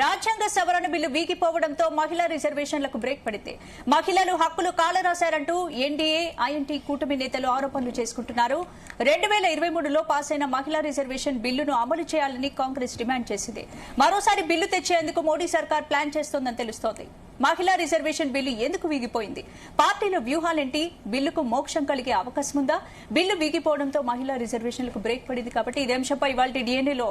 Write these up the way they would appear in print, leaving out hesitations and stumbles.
రాజ్యాంగ సవరణ బిల్లు వీగిపోవడంతో మహిళా రిజర్వేషన్లకు బ్రేక్ పడింది. మహిళలు హక్కులు కాలరాశారంటూ ఎన్డీఏ ఐఎన్టీ కూటమి నేతలు ఆరోపణలు చేసుకుంటున్నారు. 2023లో పాస్ అయిన మహిళా రిజర్వేషన్ బిల్లును అమలు చేయాలని కాంగ్రెస్ డిమాండ్ చేసింది. మరోసారి బిల్లు తెచ్చేందుకు మోడీ సర్కార్ ప్లాన్ చేస్తోందని తెలుస్తోంది. మహిళా రిజర్వేషన్ బిల్లు ఎందుకు వీగిపోయింది? పార్టీల వ్యూహాలేంటి? బిల్లుకు మోక్షం కలిగే అవకాశం ఉందా? బిల్లు వీగిపోవడంతో మహిళా రిజర్వేషన్లకు బ్రేక్ పడింది కాబట్టి ఇదే అంశంపై ఇవాళ డిఎన్ఏలో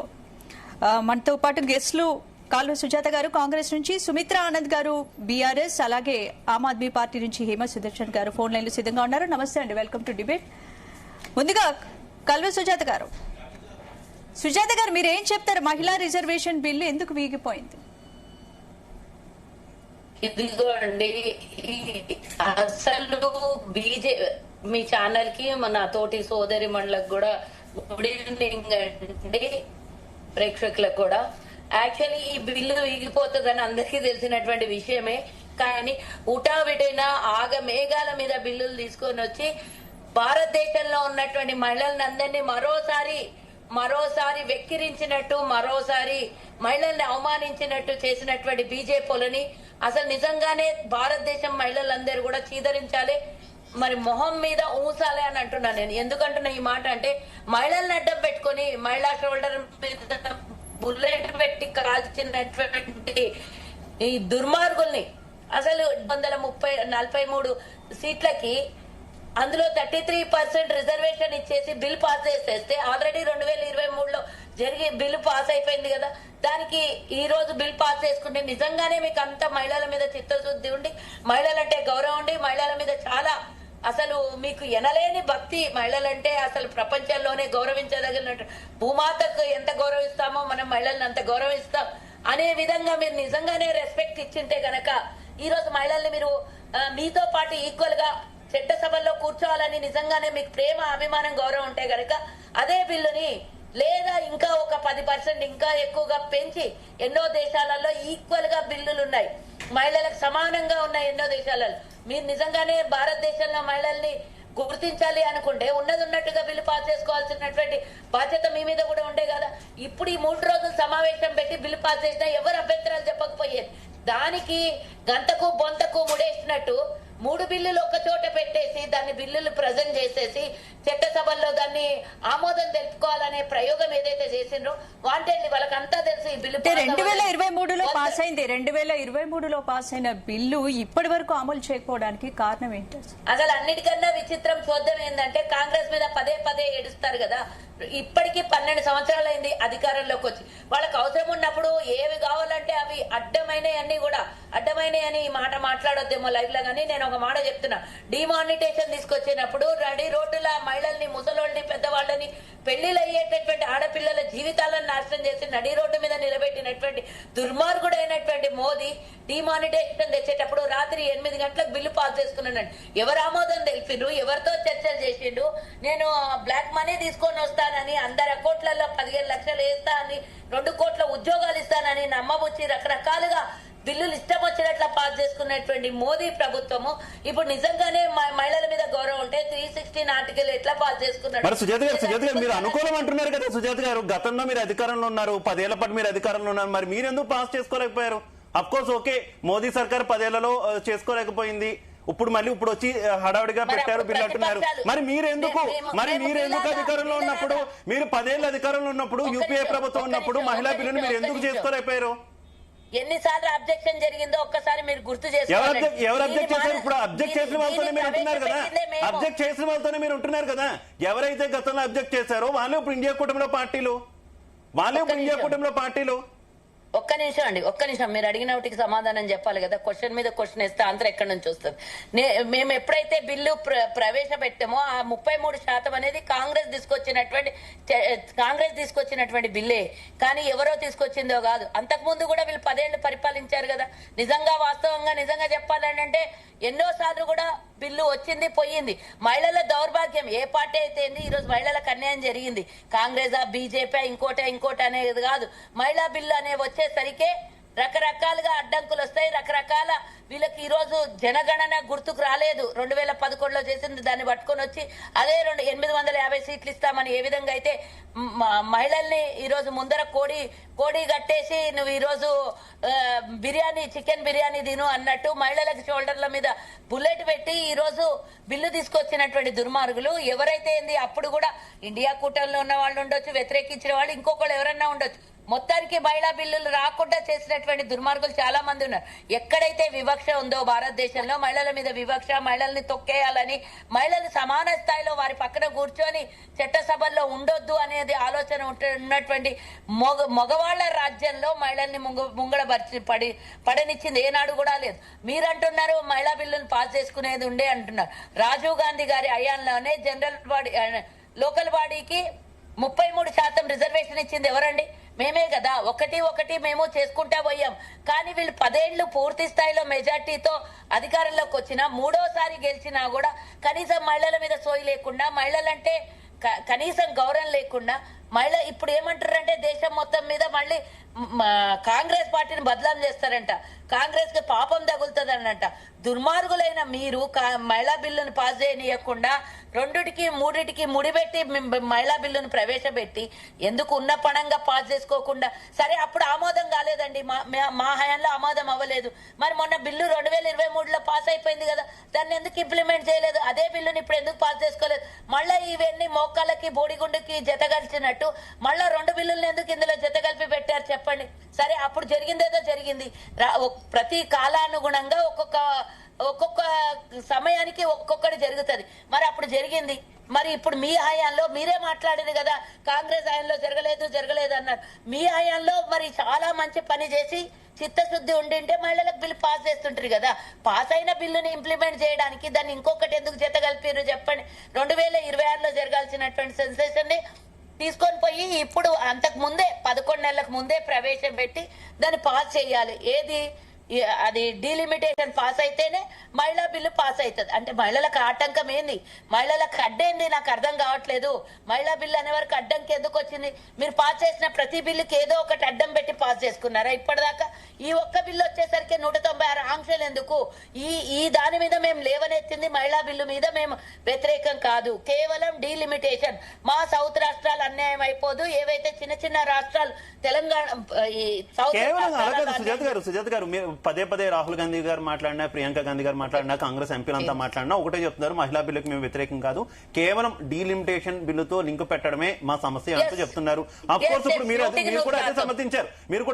మనతో పాటు గెస్టులు కాల్వ సుజాత గారు కాంగ్రెస్ నుంచి, సుమిత్రా ఆనంద్ గారు బీఆర్ఎస్, అలాగే ఆమ్ ఆద్మీ పార్టీ నుంచి హేమ సుదర్శన్ గారు ఫోన్ లైన్లు సిద్ధంగా ఉన్నారు. నమస్తే అండి, వెల్కమ్ టు డిబేట్. ముందుగా కాల్వ సుజాత గారు మీరు ఏం చెప్తారు? మహిళా రిజర్వేషన్ బిల్లు ఎందుకు వీగిపోయింది? ఇదిగోండి, అసలు మీ ఛానల్ కి మన తోటి సోదరి మండలకు కూడా గుడ్ ఈవినింగ్ అండి, ప్రేక్షకులకు కూడా. యాక్చువల్లీ ఈ బిల్లు వీగిపోతుందని అందరికీ తెలిసినటువంటి విషయమే. కానీ ఉటావిటైన మేఘాల మీద బిల్లులు తీసుకొని వచ్చి భారతదేశంలో ఉన్నటువంటి మహిళలను అందరినీ మరోసారి వెక్కిరించినట్టు, మరోసారి మహిళల్ని అవమానించినట్టు చేసినటువంటి బీజేపీలని అసలు నిజంగానే భారతదేశం మహిళలందరూ కూడా చీదరించాలి, మరి మొహం మీద ఊసాలి అని అంటున్నాను నేను. ఎందుకంటున్నా ఈ మాట అంటే, మహిళల్ని అడ్డం పెట్టుకుని మహిళా షోల్డర్ మీద బుల్లెట్ పెట్టి కాల్చినటువంటి ఈ దుర్మార్గుల్ని, అసలు 143 సీట్లకి అందులో 33% రిజర్వేషన్ ఇచ్చేసి బిల్ పాస్ చేసేస్తే ఆల్రెడీ 2023లో జరిగి బిల్లు పాస్ అయిపోయింది కదా. దానికి ఈ రోజు బిల్ పాస్ చేసుకుంటే నిజంగానే మీకు అంత మహిళల మీద చిత్తశుద్ధి ఉండి, మహిళలంటే గౌరవం ఉండి, మహిళల మీద చాలా అసలు మీకు ఎనలేని భక్తి, మహిళలంటే అసలు ప్రపంచంలోనే గౌరవించదగినట్టు, భూమాతకు ఎంత గౌరవిస్తామో మనం మహిళల్ని అంత గౌరవిస్తాం అనే విధంగా మీరు నిజంగానే రెస్పెక్ట్ ఇచ్చింటే గనక ఈ రోజు మహిళల్ని మీరు మీతో పాటు ఈక్వల్ గా చట్టసభల్లో కూర్చోవాలని నిజంగానే మీకు ప్రేమ, అభిమానం, గౌరవం ఉంటే గనక అదే బిల్లుని లేదా ఇంకా ఒక 10% ఇంకా ఎక్కువగా పెంచి, ఎన్నో దేశాలలో ఈక్వల్ గా బిల్లులు ఉన్నాయి, మహిళలకు సమానంగా ఉన్నాయి ఎన్నో దేశాలలో. మీరు నిజంగానే భారతదేశంలో మహిళల్ని గుర్తించాలి అనుకుంటే ఉన్నట్టుగా బిల్లు పాస్ చేసుకోవాల్సినటువంటి బాధ్యత మీ మీద కూడా ఉండే కదా. ఇప్పుడు ఈ 3 రోజులు సమావేశం పెట్టి బిల్లు పాస్ చేసినా ఎవరు అభ్యంతరాలు చెప్పకపోయేది. దానికి గంతకు బొంతకు ముడేసినట్టు 3 బిల్లులు ఒక చోట పెట్టేసి దాన్ని బిల్లులు ప్రజెంట్ చేసేసి చట్టసభల్లో దాన్ని ఆమోదం తెలుపుకోవాలనే ప్రయోగం ఏదైతే చేసిండ్రో వాంటెడ్లీ వాళ్ళకంతా తెలుసు. ఈ బిల్లు 2023లో పాస్ అయింది. 2023లో పాస్ అయిన బిల్లు ఇప్పటి వరకు అమలు చేయకపోవడానికి కారణం ఏంటి? అసలు అన్నిటికన్నా విచిత్రం చూద్దాం ఏంటంటే, కాంగ్రెస్ మీద పదే ఏడుస్తారు కదా. ఇప్పటికీ 12 సంవత్సరాలు అయింది అధికారంలోకి వచ్చి. వాళ్ళకి అవసరం ఉన్నప్పుడు ఏవి కావాలంటే అవి అడ్డమైనవి కూడా అడ్డమైనవి ఈ మాట మాట్లాడొద్దేమో లైవ్ లో. కానీ నేను ఒక మాట చెప్తున్నా, డిమానిటైజేషన్ తీసుకొచ్చినప్పుడు నడి రోడ్డుల మహిళల్ని, ముసలోళ్ళని, పెద్దవాళ్ళని, పెళ్లిళ్ళు అయ్యేటటువంటి ఆడపిల్లల జీవితాలను నాశనం చేసి నడి రోడ్డు మీద నిలబెట్టినటువంటి దుర్మార్గుడైనటువంటి మోదీ డిమానిటైజేషన్ తెచ్చేటప్పుడు రాత్రి 8 గంటలకు బిల్లు పాస్ చేసుకున్నాడు. ఎవరు ఆమోదం తెలిపిండ్రు? ఎవరితో చర్చలు చేసిండు? నేను బ్లాక్ మనీ తీసుకొని వస్తానని, అందరి అకౌంట్లలో 15 లక్షలు వేస్తా అని, 2 కోట్ల ఉద్యోగాలు ఇస్తానని నమ్మబుచ్చి రకరకాలుగా బిల్లులు ఇష్టం వచ్చినట్ల పాస్ చేసుకున్నటువంటి మోదీ ప్రభుత్వము ఇప్పుడు నిజంగానే మహిళల మీద గౌరవం ఉంటే 316 ఆర్టికల్ ఎట్లా పాస్ చేసుకున్నారు? సుజాత గారు మీరు అనుకూలం అంటున్నారు కదా. సుజాత గారు, గతంలో మీరు అధికారంలో ఉన్నారు, 10 ఏళ్ల పాటు మీరు అధికారంలో ఉన్నారు, మరి మీరెందుకు పాస్ చేసుకోలేకపోయారు? అఫ్ కోర్స్ ఓకే, మోదీ సర్కార్ 10 ఏళ్లలో చేసుకోలేకపోయింది, ఇప్పుడు వచ్చి హడావుడిగా పెట్టారు బిల్లు అంటున్నారు. మరి మీరెందుకు అధికారంలో ఉన్నప్పుడు, మీరు 10 ఏళ్ళ అధికారంలో ఉన్నప్పుడు, యూపీఏ ప్రభుత్వం ఉన్నప్పుడు మహిళా బిల్లును మీరు ఎందుకు చేసుకోలేకపోయారు? ఎన్నిసార్లు అబ్జెక్షన్ జరిగిందో ఒక్కసారి మీరు గుర్తు ఎవరు అబ్జెక్ట్ చేశారు? ఇప్పుడు అబ్జెక్ట్ చేసిన వాళ్ళతోనే మీరు ఉంటున్నారు కదా. అబ్జెక్ట్ చేసిన వాళ్ళతోనే మీరు ఉంటున్నారు కదా. ఎవరైతే గతంలో అబ్జెక్ట్ చేశారో వాళ్ళే ఇప్పుడు ఇండియా కూటమిలో పార్టీలు. ఒక్క నిమిషం మీరు అడిగిన వాటికి సమాధానం చెప్పాలి కదా. క్వశ్చన్ మీద క్వశ్చన్ వేస్తే ఆన్సర్ ఎక్కడి నుంచి వస్తుంది? మేము ఎప్పుడైతే బిల్లు ప్రవేశపెట్టామో ఆ 33% అనేది కాంగ్రెస్ తీసుకొచ్చినటువంటి బిల్లే, కానీ ఎవరో తీసుకొచ్చిందో కాదు. అంతకుముందు కూడా వీళ్ళు 10 ఏళ్లు పరిపాలించారు కదా. నిజంగా చెప్పాలంటే ఎన్నోసార్లు కూడా బిల్లు వచ్చింది పోయింది. మహిళల దౌర్భాగ్యం ఏ పార్టీ అయితే ఈ రోజు మహిళలకు అన్యాయం జరిగింది. కాంగ్రెస్, బీజేపీ, ఇంకోట అనేది కాదు. మహిళా బిల్లు అనే వచ్చేసరికి రకరకాలుగా అడ్డంకులు వస్తాయి, రకరకాల వీళ్ళకి ఈ రోజు జనగణన గుర్తుకు రాలేదు. 2011లో చేసింది దాన్ని పట్టుకొని వచ్చి అదే 850 సీట్లు ఇస్తామని ఏ విధంగా అయితే మహిళల్ని ఈ రోజు ముందర కోడి కట్టేసి నువ్వు ఈ రోజు చికెన్ బిర్యానీ తిను అన్నట్టు మహిళలకు షోల్డర్ల మీద బుల్లెట్ పెట్టి ఈ రోజు బిల్లు తీసుకొచ్చినటువంటి దుర్మార్గులు ఎవరైతే ఏంది, అప్పుడు కూడా ఇండియా కూటమిలో ఉన్న వాళ్ళు ఉండొచ్చు, వ్యతిరేకించిన వాళ్ళు ఇంకొకళ్ళు ఎవరన్నా ఉండొచ్చు. మొత్తానికి మహిళా బిల్లులు రాకుండా చేసినటువంటి దుర్మార్గులు చాలా మంది ఉన్నారు. ఎక్కడైతే వివక్ష ఉందో భారతదేశంలో మహిళల మీద వివక్ష, మహిళల్ని తొక్కేయాలని, మహిళలు సమాన స్థాయిలో వారి పక్కన కూర్చొని చట్టసభల్లో ఉండొద్దు అనేది ఆలోచన ఉన్నటువంటి మగవాళ్ల రాజ్యంలో మహిళల్ని పడనిచ్చింది ఏనాడు కూడా లేదు. మీరంటున్నారు మహిళా బిల్లును పాస్ చేసుకునేది ఉండే అంటున్నారు. రాజీవ్ గాంధీ గారి హయాంలోనే జనరల్ బాడీ లోకల్ బాడీకి 33% రిజర్వేషన్ ఇచ్చింది ఎవరండి? మేమే కదా. ఒకటి మేము చేసుకుంటా పోయాం. కానీ వీళ్ళు 10 ఏళ్లు పూర్తి స్థాయిలో మెజార్టీతో అధికారంలోకి వచ్చినా, మూడోసారి గెలిచినా కూడా కనీసం మహిళల మీద సోయి లేకుండా, మహిళలంటే కనీసం గౌరవం లేకుండా, మహిళ ఇప్పుడు ఏమంటారంటే దేశం మొత్తం మీద మళ్ళీ కాంగ్రెస్ పార్టీని బదలాం చేస్తారంట, కాంగ్రెస్ కి పాపం తగులుతుంది అన్నట్ట. దుర్మార్గులైన మీరు మహిళా బిల్లును పాస్ చేయనీయకుండా 2-3 ముడిపెట్టి మహిళా బిల్లును ప్రవేశపెట్టి ఎందుకు ఉన్న పణంగా పాస్ చేసుకోకుండా, సరే అప్పుడు ఆమోదం కాలేదండి, మా హయాంలో ఆమోదం అవ్వలేదు, మరి మొన్న బిల్లు 2023లో పాస్ అయిపోయింది కదా, దాన్ని ఎందుకు ఇంప్లిమెంట్ చేయలేదు? అదే బిల్లుని ఇప్పుడు ఎందుకు పాస్ చేసుకోలేదు? మళ్ళీ ఇవన్నీ మోకాళ్ళకి బోడిగుండుకి జత కలిసినట్టు మళ్ళా 2 బిల్లులను ఎందుకు ఇందులో జత కలిపి పెట్టారు చెప్పండి. సరే అప్పుడు జరిగిందేదో జరిగింది. ప్రతి కాలానుగుణంగా ఒక్కొక్క సమయానికి ఒక్కొక్కటి జరుగుతుంది. మరి అప్పుడు జరిగింది. మరి ఇప్పుడు మీ హయాంలో మీరే మాట్లాడింది కదా, కాంగ్రెస్ హయాంలో జరగలేదు అన్నారు. మీ హయాంలో మరి చాలా మంచి పని చేసి చిత్తశుద్ధి ఉండింటే మహిళలకు బిల్లు పాస్ చేస్తుంటారు కదా. పాస్ అయిన బిల్లుని ఇంప్లిమెంట్ చేయడానికి దాన్ని ఇంకొకటి ఎందుకు జత కలిపారు చెప్పండి. 2026లో జరగాల్సినటువంటి సెన్సేషన్ ని తీసుకొని పోయి ఇప్పుడు అంతకు ముందే 11 నెలలకు ముందే ప్రవేశపెట్టి దాన్ని పాస్ చేయాలి. ఏది అది డీలిమిటేషన్ పాస్ అయితేనే మహిళా బిల్లు పాస్ అవుతుంది. అంటే మహిళలకు ఆటంకం ఏంది, మహిళలకు అడ్డేంది నాకు అర్థం కావట్లేదు. మహిళా బిల్లు అనే వరకు అడ్డంకి ఎందుకు వచ్చింది? మీరు పాస్ చేసిన ప్రతి బిల్లుకి ఏదో ఒకటి అడ్డం పెట్టి పాస్ చేసుకున్నారా ఇప్పటిదాకా? ఈ ఒక్క బిల్లు వచ్చేసరికి 196 ఆంక్షలు ఎందుకు? ఈ దాని మీద మేము లేవనెత్తింది మహిళా బిల్లు మీద మేము వ్యతిరేకం కాదు, కేవలం డీలిమిటేషన్. మా సౌత్ రాష్ట్రాలు అన్యాయం అయిపోదు, ఏవైతే చిన్న రాష్ట్రాలు తెలంగాణ సుజాత గారు పదే రాహుల్ గాంధీ గారు మాట్లాడినా, ప్రియాంక గాంధీ గారు మాట్లాడినా, కాంగ్రెస్ ఎంపీలంతా మాట్లాడినా ఒకటే చెప్తున్నారు, మహిళా బిల్లుకి మేము వ్యతిరేకం కాదు, కేవలం డీలిమిటేషన్ బిల్లుతో లింక్ పెట్టడమే మా సమస్య అంటూ చెప్తున్నారు. అఫ్కోర్స్ ఇప్పుడు మీరు కూడా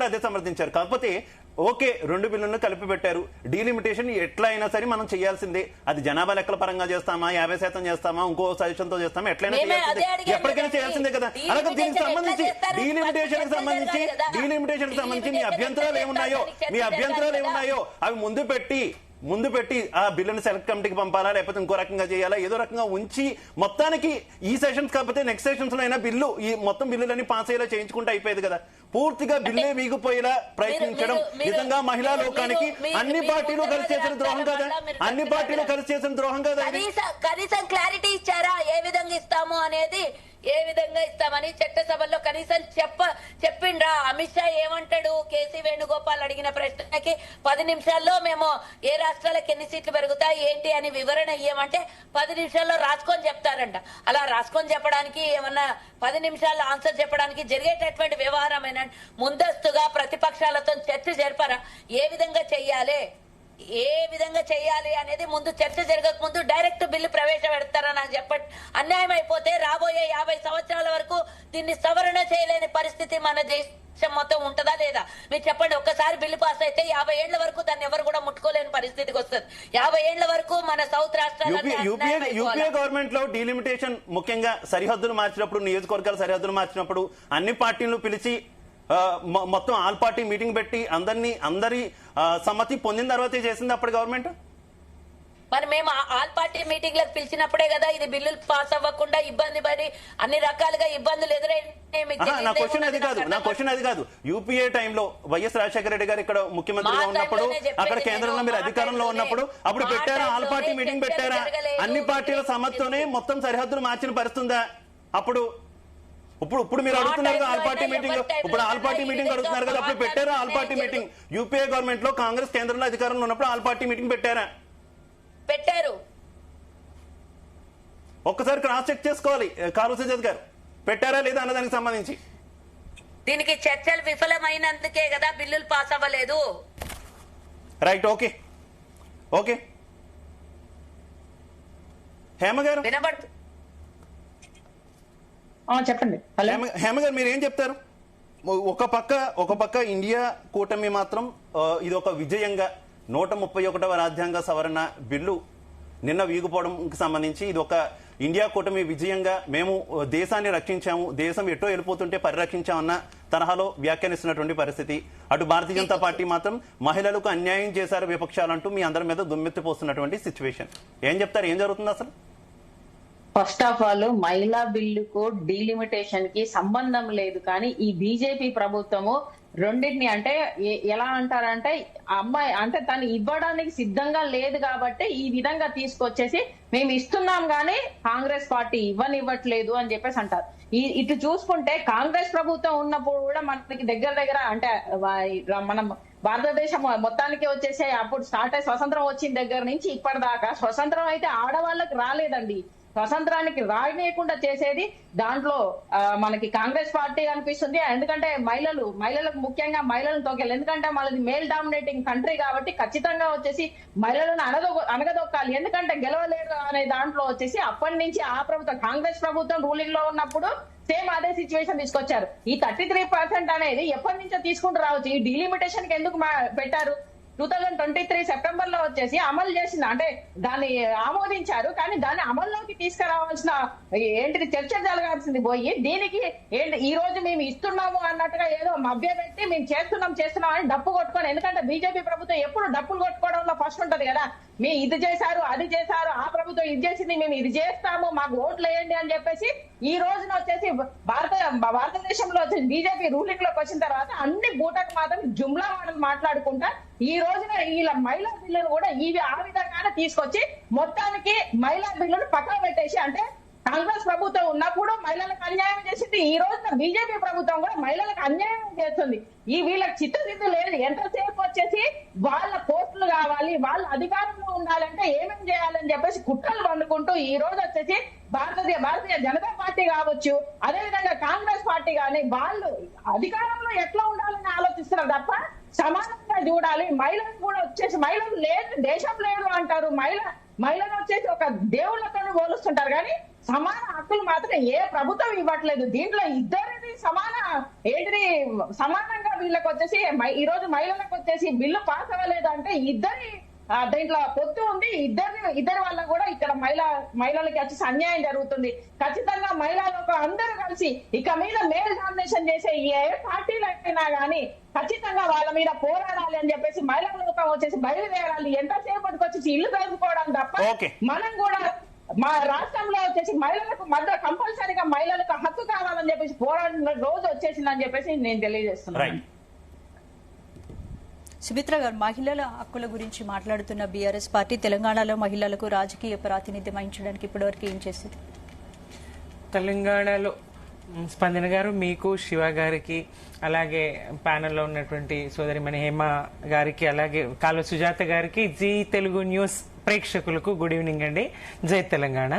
అదే సమర్థించారు. కాకపోతే ఓకే 2 బిల్లులను కలిపి పెట్టారు, డీలిమిటేషన్ ఎట్లా అయినా సరే మనం చేయాల్సిందే. అది జనాభా లెక్కల పరంగా చేస్తామా, 50% చేస్తామా, ఇంకో సజెషన్ తో చేస్తామా, ఎట్లయినా చేయాల్సిందే, ఎప్పటికైనా చేయాల్సిందే కదా. అలాగే దీనికి సంబంధించి డీలిమిటేషన్ కి సంబంధించి మీ అభ్యంతరాలు ఏమున్నాయో అవి ముందు పెట్టి ఆ బిల్లును సెలెక్ట్ కమిటీకి పంపాలా, లేకపోతే ఇంకో రకంగా చేయాలా, ఏదో రకంగా ఉంచి మొత్తానికి ఈ సెషన్స్ కాకపోతే నెక్స్ట్ సెషన్స్ లో అయినా బిల్లు ఈ మొత్తం బిల్లులన్నీ పాస్ అయ్యేలా చేయించుకుంటే అయిపోయేది కదా. పూర్తిగా బిల్లే వీగిపోయేలా ప్రయత్నించడం నిజంగా మహిళా లోకానికి అన్ని పార్టీలు కలిసి చేసిన ద్రోహం కదా, కనీసం క్లారిటీ ఇచ్చారా ఏ విధంగా ఇస్తాము అనేది? ఏ విధంగా ఇస్తామని చట్టసభల్లో కనీసం చెప్పిండ్రా? అమిత్ షా ఏమంటాడు? కేసీ వేణుగోపాల్ అడిగిన ప్రశ్నకి 10 నిమిషాల్లో మేము ఏ రాష్ట్రాలకు ఎన్ని సీట్లు పెరుగుతాయి ఏంటి అని వివరణ ఇయ్యమంటే 10 నిమిషాల్లో రాసుకొని చెప్తారంట. అలా రాసుకొని చెప్పడానికి ఏమన్నా 10 నిమిషాల్లో ఆన్సర్ చెప్పడానికి జరిగేటటువంటి వ్యవహారమైన ముందస్తుగా ప్రతిపక్షాలతో చర్చ జరపరా? ఏ విధంగా చెయ్యాలి అనేది ముందు చర్చ జరగక ముందు డైరెక్ట్ బిల్లు ప్రవేశపెడతారా నాకు చెప్పండి. అన్యాయం అయిపోతే రాబోయే 50 సంవత్సరాల వరకు దీన్ని సవరణ చేయలేని పరిస్థితి మన దేశం మొత్తం ఉంటుందా లేదా? మీరు చెప్పండి. ఒక్కసారి బిల్లు పాస్ అయితే 50 ఏళ్ల వరకు దాన్ని ఎవరు కూడా ముట్టుకోలేని పరిస్థితికి వస్తుంది. 50 ఏళ్ల వరకు మన సౌత్ రాష్ట్రాలు యూపీఏ గవర్నమెంట్ లో డీలిమిటేషన్ ముఖ్యంగా సరిహద్దులు మార్చినప్పుడు, నియోజకవర్గాల సరిహద్దులు మార్చినప్పుడు అన్ని పార్టీలను పిలిచి మొత్తం ఆల్ పార్టీ మీటింగ్ పెట్టి అందరి సమ్మతి పొందిన తర్వాతే చేసింది అప్పుడు గవర్నమెంట్. మరి మేము ఆల్ పార్టీ మీటింగ్ లకు పిలిచినప్పుడే కదా ఇది బిల్లులు పాస్ అవ్వకుండా ఇబ్బంది పడి అన్ని రకాలుగా ఇబ్బందులు ఎదురైనాయి. నా క్వశ్చన్ అది కాదు. యూపీఏ టైంలో వైఎస్ రాజశేఖర రెడ్డి గారు ఇక్కడ ముఖ్యమంత్రిగా ఉన్నప్పుడు, అక్కడ కేంద్రంలో మీరు అధికారంలో ఉన్నప్పుడు అప్పుడు పెట్టారా? ఆల్ పార్టీ మీటింగ్ పెట్టారా? అన్ని పార్టీల సమ్మతితోనే మొత్తం సరిహద్దులు మార్చిన పరిస్థితుందా అప్పుడు? ఇప్పుడు మీరు అడుగుతున్నారు ఆల్ పార్టీ మీటింగ్, ఇప్పుడు ఆల్ పార్టీ మీటింగ్ అడుగుతున్నారు కదా, అప్పుడు పెట్టారా all party meeting? UPA government లో కాంగ్రెస్ కేంద్రంలో అధికారంలో ఉన్నప్పుడు ఆల్ పార్టీ మీటింగ్ పెట్టారా? పెట్టారు. ఒక్కసారి క్రాస్ చెక్ చేసుకోవాలి కారు సుజాత్ గారు, పెట్టారా లేదా అన్నదానికి సంబంధించి. దీనికి చర్చలు విఫలమైనందుకే కదా బిల్లులు పాస్ అవ్వలేదు. Right, okay okay. హేమ గారు చెప్పండి. హేమ గారు మీరు ఏం చెప్తారు? ఒక పక్క ఇండియా కూటమి మాత్రం ఇది ఒక విజయంగా 131వ రాజ్యాంగ సవరణ బిల్లు నిన్న వీగిపోవడంకి సంబంధించి ఇది ఒక ఇండియా కూటమి విజయంగా మేము దేశాన్ని రక్షించాము, దేశం ఎటో వెళ్ళిపోతుంటే పరిరక్షించామన్న తరహాలో వ్యాఖ్యానిస్తున్నటువంటి పరిస్థితి. అటు భారతీయ జనతా పార్టీ మాత్రం మహిళలకు అన్యాయం చేశారు విపక్షాలంటూ మీ అందరి మీద దుమ్మెత్తిపోస్తున్నటువంటి సిచ్యువేషన్. ఏం చెప్తారు, ఏం జరుగుతుంది అసలు? ఫస్ట్ ఆఫ్ ఆల్ మహిళా బిల్లుకు డీలిమిటేషన్ కి సంబంధం లేదు. కానీ ఈ బీజేపీ ప్రభుత్వము రెండింటిని అంటే ఎలా అంటారంటే అమ్మాయి అంటే తను ఇవ్వడానికి సిద్ధంగా లేదు కాబట్టి ఈ విధంగా తీసుకొచ్చేసి మేము ఇస్తున్నాం గానీ కాంగ్రెస్ పార్టీ ఇవ్వట్లేదు అని చెప్పేసి అంటారు. ఇటు చూసుకుంటే కాంగ్రెస్ ప్రభుత్వం ఉన్నప్పుడు కూడా మనకి దగ్గర అంటే మనం భారతదేశం మొత్తానికి వచ్చేసి అప్పుడు స్టార్ట్ అయ్యి స్వతంత్రం వచ్చిన దగ్గర నుంచి ఇప్పటిదాకా స్వతంత్రం అయితే ఆడవాళ్ళకి రాలేదండి. స్వతంత్రానికి రానియకుండా చేసేది దాంట్లో మనకి కాంగ్రెస్ పార్టీ అనిపిస్తుంది. ఎందుకంటే మహిళలకు ముఖ్యంగా మహిళలను తొక్కాలి. ఎందుకంటే మనది మేల్ డామినేటింగ్ కంట్రీ కాబట్టి ఖచ్చితంగా వచ్చేసి మహిళలను అనగదొక్కాలి. ఎందుకంటే గెలవలేరు అనే దాంట్లో వచ్చేసి అప్పటి నుంచి ఆ ప్రభుత్వం కాంగ్రెస్ ప్రభుత్వం రూలింగ్ లో ఉన్నప్పుడు సేమ్ అదే సిచ్యువేషన్ తీసుకొచ్చారు. ఈ 33% అనేది ఎప్పటి నుంచో తీసుకుంటూ రావచ్చు. ఈ డీలిమిటేషన్ కి ఎందుకు పెట్టారు? 2023 సెప్టెంబర్ లో వచ్చేసి అమలు చేసిన అంటే దాన్ని ఆమోదించారు. కానీ దాన్ని అమల్లోకి తీసుకురావాల్సిన ఏంటిది చర్చ జరగాల్సింది పోయి దీనికి ఏంటి ఈ రోజు మేము ఇస్తున్నాము అన్నట్టుగా ఏదో మభ్యపెట్టి మేము చేస్తున్నాం అని డప్పు కొట్టుకొని, ఎందుకంటే బీజేపీ ప్రభుత్వం ఎప్పుడు డప్పులు కొట్టుకోవడంలో ఫస్ట్ ఉంటది కదా. మీ ఇది చేశారు అది చేశారు, ఆ ప్రభుత్వం ఇది చేసింది, మేము ఇది చేస్తాము, మాకు ఓట్లు వేయండి అని చెప్పేసి ఈ రోజున వచ్చేసి భారతదేశంలో వచ్చేసి బీజేపీ రూలింగ్ లోకి వచ్చిన తర్వాత అన్ని బూటకు మాత్రం జుమ్లా మాట్లాడుకుంటా ఈ రోజున వీళ్ళ మహిళా బిల్లును కూడా ఆ విధంగానే తీసుకొచ్చి మొత్తానికి మహిళా బిల్లును పక్కన పెట్టేసి అంటే కాంగ్రెస్ ప్రభుత్వం ఉన్నప్పుడు మహిళలకు అన్యాయం చేసింది, ఈ రోజున బీజేపీ ప్రభుత్వం కూడా మహిళలకు అన్యాయం చేస్తుంది. వీళ్ళకి చిత్తశుద్ధి లేదు. ఎంతసేపు వచ్చేసి వాళ్ళ పోస్టులు కావాలి, వాళ్ళ అధికారంలో ఉండాలంటే ఏమేమి చేయాలని చెప్పేసి కుట్రలు పండుకుంటూ ఈ రోజు వచ్చేసి భారతీయ జనతా పార్టీ కావచ్చు, అదేవిధంగా కాంగ్రెస్ పార్టీ కానీ వాళ్ళు అధికారంలో ఎట్లా ఉండాలని ఆలోచిస్తున్నారు తప్ప సమానంగా చూడాలి. మహిళలు కూడా వచ్చేసి మహిళలు లేదు దేశం లేదు అంటారు, మహిళలు వచ్చేసి ఒక దేవుళ్ళతో పోలుస్తుంటారు కానీ సమాన హక్కులు మాత్రం ఏ ప్రభుత్వం ఇవ్వట్లేదు. దీంట్లో ఇద్దరిది సమానంగా వీళ్ళకి వచ్చేసి ఈ రోజు మహిళలకు వచ్చేసి బిల్లు పాస్ అవ్వలేదు అంటే దీంట్లో పొత్తు ఉంది. ఇద్దరి వల్ల కూడా ఇక్కడ మహిళలకి వచ్చేసి అన్యాయం జరుగుతుంది. ఖచ్చితంగా మహిళలకు అందరూ కలిసి ఇక మీద మేల్ డామినేషన్ చేసే ఏ పార్టీలైనా కానీ ఖచ్చితంగా వాళ్ళ మీద పోరాడాలి అని చెప్పేసి మహిళలకు వచ్చేసి బయలుదేరాలి. ఎంతసేపటికి వచ్చేసి ఇల్లు తెలుసుకోవడం తప్ప మనం కూడా మా రాష్ట్రంలో వచ్చేసి మహిళలకు మధ్య కంపల్సరీగా మహిళలకు హక్కు కావాలని చెప్పేసి పోరాడిన రోజు వచ్చేసిందని చెప్పేసి నేను తెలియజేస్తున్నాను. సుమిత్ర గారు, మహిళల హక్కుల గురించి మాట్లాడుతున్న బీఆర్ఎస్ పార్టీ తెలంగాణలో మహిళలకు రాజకీయ ప్రాతినిధ్యం వహించడానికి ఇప్పటివరకు ఏం చేసింది? తెలంగాణలో స్పందన గారు, మీకు, శివ గారికి, అలాగే ప్యానెల్లో ఉన్నటువంటి సోదరిమణి హేమ గారికి, అలాగే కాలువ సుజాత గారికి, జీ తెలుగు న్యూస్ ప్రేక్షకులకు గుడ్ ఈవినింగ్ అండి. జై తెలంగాణ.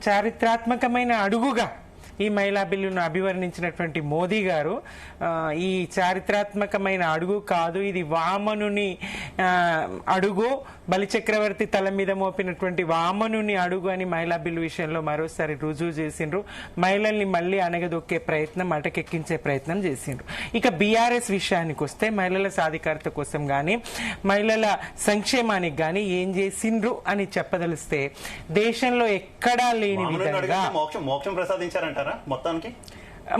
చారిత్రాత్మకమైన అడుగుగా ఈ మహిళా బిల్లును అభివర్ణించినటువంటి మోదీ గారు ఈ చారిత్రాత్మకమైన అడుగు కాదు, ఇది వామనుని అడుగు, బలిచక్రవర్తి తల మీద మోపినటువంటి వామనుని అడుగు అని మహిళా బిల్లు విషయంలో మరోసారి రుజువు చేసిండ్రు. మహిళల్ని మళ్లీ అణగదొక్కే ప్రయత్నం, అటకెక్కించే ప్రయత్నం చేసిండ్రు. ఇక బీఆర్ఎస్ విషయానికి వస్తే మహిళల సాధికారత కోసం గాని మహిళల సంక్షేమానికి గాని ఏం చేసిండ్రు అని చెప్పదలిస్తే దేశంలో ఎక్కడా లేని విధంగా మోక్షం ప్రసాదించారంటారా? మొత్తానికి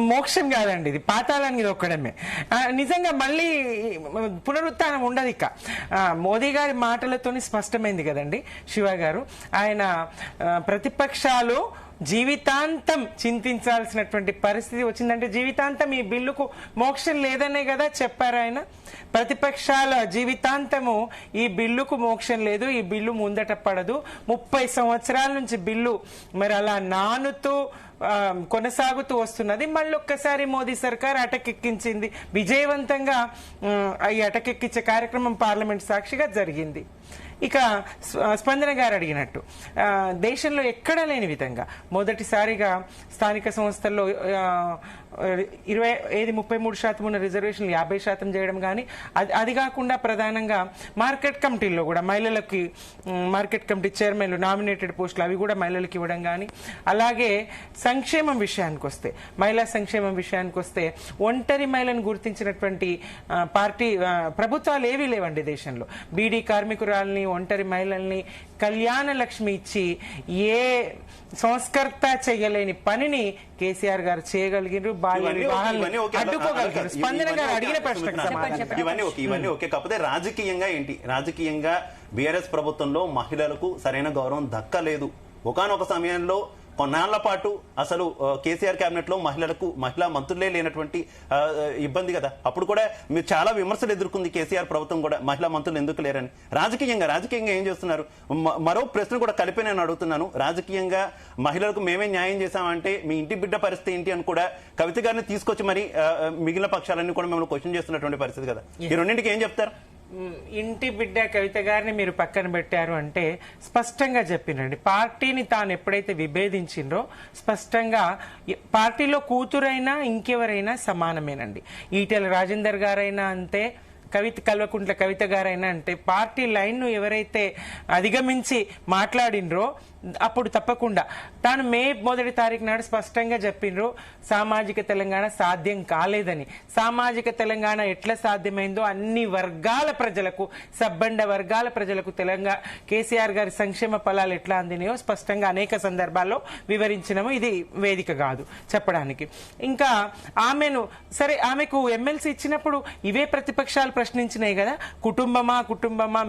మోక్షం కాదండి, ఇది పాతాళానికి దొక్కడమే. నిజంగా మళ్ళీ పునరుత్థానం ఉండదు. ఇక మోదీ గారి మాటలతోని స్పష్టమైంది కదండి శివ గారు. ఆయన ప్రతిపక్షాలు జీవితాంతం చింతించాల్సినటువంటి పరిస్థితి వచ్చిందంటే జీవితాంతం ఈ బిల్లుకు మోక్షం లేదనే కదా చెప్పారు ఆయన. ప్రతిపక్షాల జీవితాంతము ఈ బిల్లుకు మోక్షం లేదు, ఈ బిల్లు ముందట పడదు, 30 సంవత్సరాల నుంచి బిల్లు మరి అలా నానుతూ కొనసాగుతూ వస్తున్నది. మళ్ళీ ఒక్కసారి మోదీ సర్కార్ అటకెక్కించింది. విజయవంతంగా ఈ అటకెక్కించే కార్యక్రమం పార్లమెంట్ సాక్షిగా జరిగింది. ఇక స్పందన గారు అడిగినట్టు దేశంలో ఎక్కడా లేని విధంగా మొదటిసారిగా స్థానిక సంస్థల్లో 33% ఉన్న రిజర్వేషన్లు 50% చేయడం కానీ, అది కాకుండా ప్రధానంగా మార్కెట్ కమిటీల్లో కూడా మహిళలకి మార్కెట్ కమిటీ చైర్మన్లు నామినేటెడ్ పోస్టులు అవి కూడా మహిళలకు ఇవ్వడం కానీ, అలాగే సంక్షేమం విషయానికి వస్తే మహిళా సంక్షేమం విషయానికి వస్తే ఒంటరి మహిళను గుర్తించినటువంటి పార్టీ ప్రభుత్వాలు ఏవీ లేవండి దేశంలో. బీడీ కార్మికురాలని, ఒంటరి మహిళల్ని కళ్యాణ లక్ష్మి ఇచ్చి ఏ సంస్కర్త చేయలేని పనిని కేసీఆర్ గారు చేయగలిగినారు. బాల్య వివాహాలను అడ్డుకోగలిగారు. స్పందన గారు అడిగిన ప్రశ్నకు సమాధానం. ఇవన్నీ ఓకే. కాకపోతే రాజకీయంగా ఏంటి? రాజకీయంగా బీఆర్ఎస్ ప్రభుత్వంలో మహిళలకు సరైన గౌరవం దక్కలేదు. ఒకానొక సమయంలో కొన్నాళ్ల పాటు అసలు కేసీఆర్ కేబినెట్ లో మహిళా మంత్రులే లేనటువంటి ఇబ్బంది కదా. అప్పుడు కూడా మీరు చాలా విమర్శలు ఎదుర్కొంది కేసీఆర్ ప్రభుత్వం కూడా, మహిళా మంత్రులు ఎందుకు లేరని. రాజకీయంగా ఏం చేస్తున్నారు? మరో ప్రశ్న కూడా కలిపి నేను అడుగుతున్నాను. రాజకీయంగా మహిళలకు మేమే న్యాయం చేశామంటే మీ ఇంటి బిడ్డ పరిస్థితి ఏంటి అని కూడా కవిత గారిని తీసుకొచ్చి మరి మిగిలిన పక్షాలన్నీ కూడా మిమ్మల్ని క్వశ్చన్ చేస్తున్నటువంటి పరిస్థితి కదా. ఈ రెండింటికి ఏం చెప్తారు? ఇంటి బిడ్డ కవిత గారిని మీరు పక్కన పెట్టారు అంటే స్పష్టంగా చెప్పినండి. పార్టీని తాను ఎప్పుడైతే విభేదించిండ్రో స్పష్టంగా పార్టీలో కూతురైనా ఇంకెవరైనా సమానమేనండి. ఈటెల రాజేందర్ గారైనా అంతే, కల్వకుంట్ల కవిత గారైనా అంటే పార్టీ లైన్ ను ఎవరైతే అధిగమించి మాట్లాడినరో అప్పుడు తప్పకుండా తాను మే 1 తారీఖు నాడు స్పష్టంగా చెప్పిండ్రు సామాజిక తెలంగాణ సాధ్యం కాలేదని. సామాజిక తెలంగాణ ఎట్లా సాధ్యమైందో అన్ని వర్గాల ప్రజలకు, సబ్బండ వర్గాల ప్రజలకు తెలంగాణ కేసీఆర్ గారి సంక్షేమ ఫలాలు ఎట్లా అందినాయో స్పష్టంగా అనేక సందర్భాల్లో వివరించినము. ఇది వేదిక కాదు చెప్పడానికి. ఇంకా ఆమెకు ఎమ్మెల్సీ ఇచ్చినప్పుడు ఇవే ప్రతిపక్షాలు ప్రశ్నించినాయి కదా, కుటుంబమా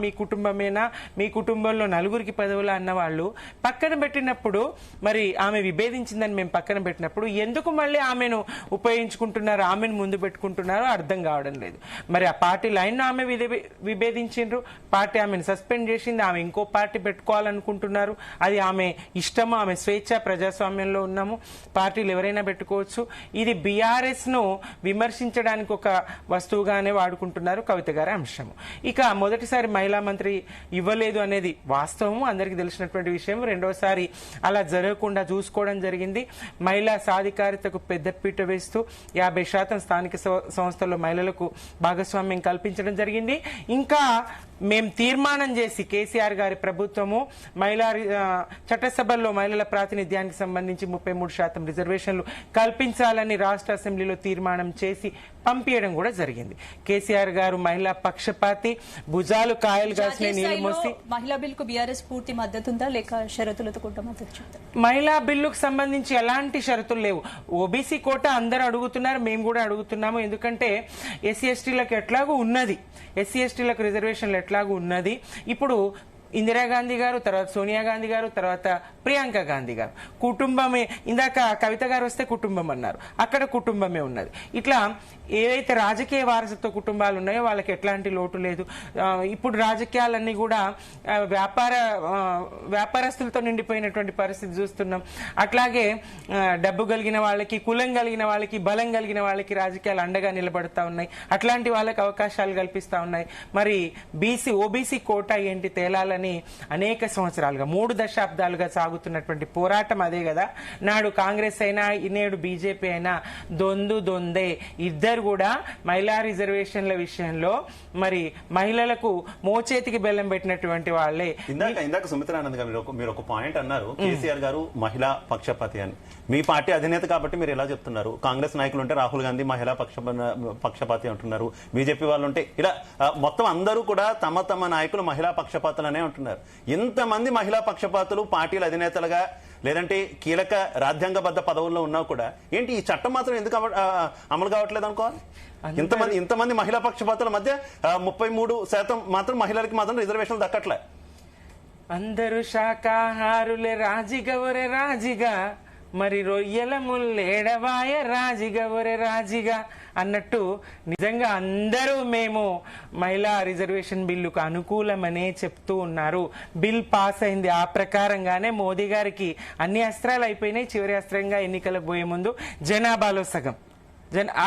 మీ కుటుంబమేనా, మీ కుటుంబంలో నలుగురికి పదవులా అన్నవాళ్ళు పక్కన పెట్టినప్పుడు, మరి ఆమె విభేదించిందని మేము పక్కన పెట్టినప్పుడు ఎందుకు మళ్ళీ ఆమెను ఉపయోగించుకుంటున్నారు, ఆమెను ముందు పెట్టుకుంటున్నారో అర్థం కావడం లేదు. మరి ఆ పార్టీ లైన్ ఆమె విభేదించిండ్రు, పార్టీ ఆమెను సస్పెండ్ చేసింది, ఆమె ఇంకో పార్టీ పెట్టుకోవాలనుకుంటున్నారు. అది ఆమె ఇష్టము, ఆమె స్వేచ్ఛ, ప్రజాస్వామ్యంలో ఉన్నాము, పార్టీలు ఎవరైనా పెట్టుకోవచ్చు. ఇది బీఆర్ఎస్ ను విమర్శించడానికి ఒక వస్తువుగానే వాడుకుంటున్నారు కవిత గారి అంశము. ఇక మొదటిసారి మహిళా మంత్రి ఇవ్వలేదు అనేది వాస్తవము, అందరికీ తెలిసినటువంటి విషయం. రెండోసారి అలా జరగకుండా చూసుకోవడం జరిగింది. మహిళా సాధికారితకు పెద్దపీట వేస్తూ 50% స్థానిక సంస్థల్లో మహిళలకు భాగస్వామ్యం కల్పించడం జరిగింది. ఇంకా మేము తీర్మానం చేసి కేసీఆర్ గారి ప్రభుత్వము చట్టసభల్లో మహిళల ప్రాతినిధ్యానికి సంబంధించి 33% రిజర్వేషన్లు కల్పించాలని రాష్ట్ర అసెంబ్లీలో తీర్మానం చేసి పంపించడం కూడా జరిగింది. కేసీఆర్ గారు మహిళా పక్షపాతి, భుజాలు కాయలు కాసిన నీళ్లు మోసి. మహిళా బిల్లుకు బీఆర్ఎస్ పూర్తి మద్దతు ఉందా లేక షరతులతో కూడా మద్దతు చెప్తారు? మహిళా బిల్లుకు సంబంధించి ఎలాంటి షరతులు లేవు. ఓబీసీ కోటా అందరూ అడుగుతున్నారు, మేము కూడా అడుగుతున్నాము. ఎందుకంటే ఎస్సీ ఎస్టీలకు ఎట్లాగూ ఉన్నది, ఎస్సీ ఎస్టీలకు రిజర్వేషన్లు ఎట్లాగూ ఉన్నది. ఇప్పుడు ఇందిరాగాంధీ గారు, తర్వాత సోనియా గాంధీ గారు, తర్వాత ప్రియాంక గాంధీ గారు కుటుంబమే. ఇందాక కవిత గారు వస్తే కుటుంబం అన్నారు, అక్కడ కుటుంబమే ఉన్నది. ఇట్లా ఏవైతే రాజకీయ వారసత్వ కుటుంబాలు ఉన్నాయో వాళ్ళకి ఎట్లాంటి లోటు లేదు. ఇప్పుడు రాజకీయాలన్నీ కూడా వ్యాపారస్తులతో నిండిపోయినటువంటి పరిస్థితి చూస్తున్నాం. అట్లాగే డబ్బు కలిగిన వాళ్ళకి, కులం కలిగిన వాళ్ళకి, బలం కలిగిన వాళ్ళకి రాజకీయాలు అండగా నిలబడతా ఉన్నాయి. అట్లాంటి వాళ్ళకి అవకాశాలు కల్పిస్తా ఉన్నాయి. మరి ఓబీసీ కోటా ఏంటి తేలాలని అనేక సంవత్సరాలుగా 3 దశాబ్దాలుగా సాగుతున్నటువంటి పోరాటం అదే కదా. నాడు కాంగ్రెస్ అయినా నేడు బీజేపీ అయినా దొందే. ఇద్దరు కూడా మహిళా రిజర్వేషన్ల విషయంలో మరి మహిళలకు మోచేతికి బెల్లం పెట్టినటువంటి వాళ్ళే. ఇందాక సుమిత్రానంద్ గారు మీరు ఒక పాయింట్ అన్నారు, కేసీఆర్ గారు మహిళా పక్షపాతి అని. మీ పార్టీ అధినేత కాబట్టి మీరు ఎలా చెప్తున్నారు? కాంగ్రెస్ నాయకులు ఉంటే రాహుల్ గాంధీ మహిళా పక్షపాతి అంటున్నారు, బీజేపీ వాళ్ళు ఉంటే ఇలా మొత్తం అందరూ కూడా తమ నాయకులు మహిళా పక్షపాతులనే అంటున్నారు. ఇంతమంది మహిళా పక్షపాతులు పార్టీల అధినేతలుగా లేదంటే కీలక రాజ్యాంగబద్ధ పదవుల్లో ఉన్నా కూడా ఏంటి ఈ చట్టం మాత్రం ఎందుకు అమలు కావట్లేదు అనుకోవాలి? ఇంతమంది మహిళా పక్షపాతుల మధ్య 33% మాత్రం మహిళలకి మాత్రం రిజర్వేషన్లు దక్కట్లే. అందరూ శాకాహారులే రాజిగా మరి రొయ్యల ముల్లేడవాయ రాజిగా ఒరే రాజిగా అన్నట్టు నిజంగా అందరూ మేము మహిళా రిజర్వేషన్ బిల్లుకు అనుకూలమనే చెప్తూ ఉన్నారు. బిల్ పాస్ అయింది, ఆ ప్రకారంగానే మోదీ గారికి అన్ని అస్త్రాలు అయిపోయినాయి. చివరి అస్త్రంగా ఎన్నికలకు పోయే ముందు జనాభాలో సగం,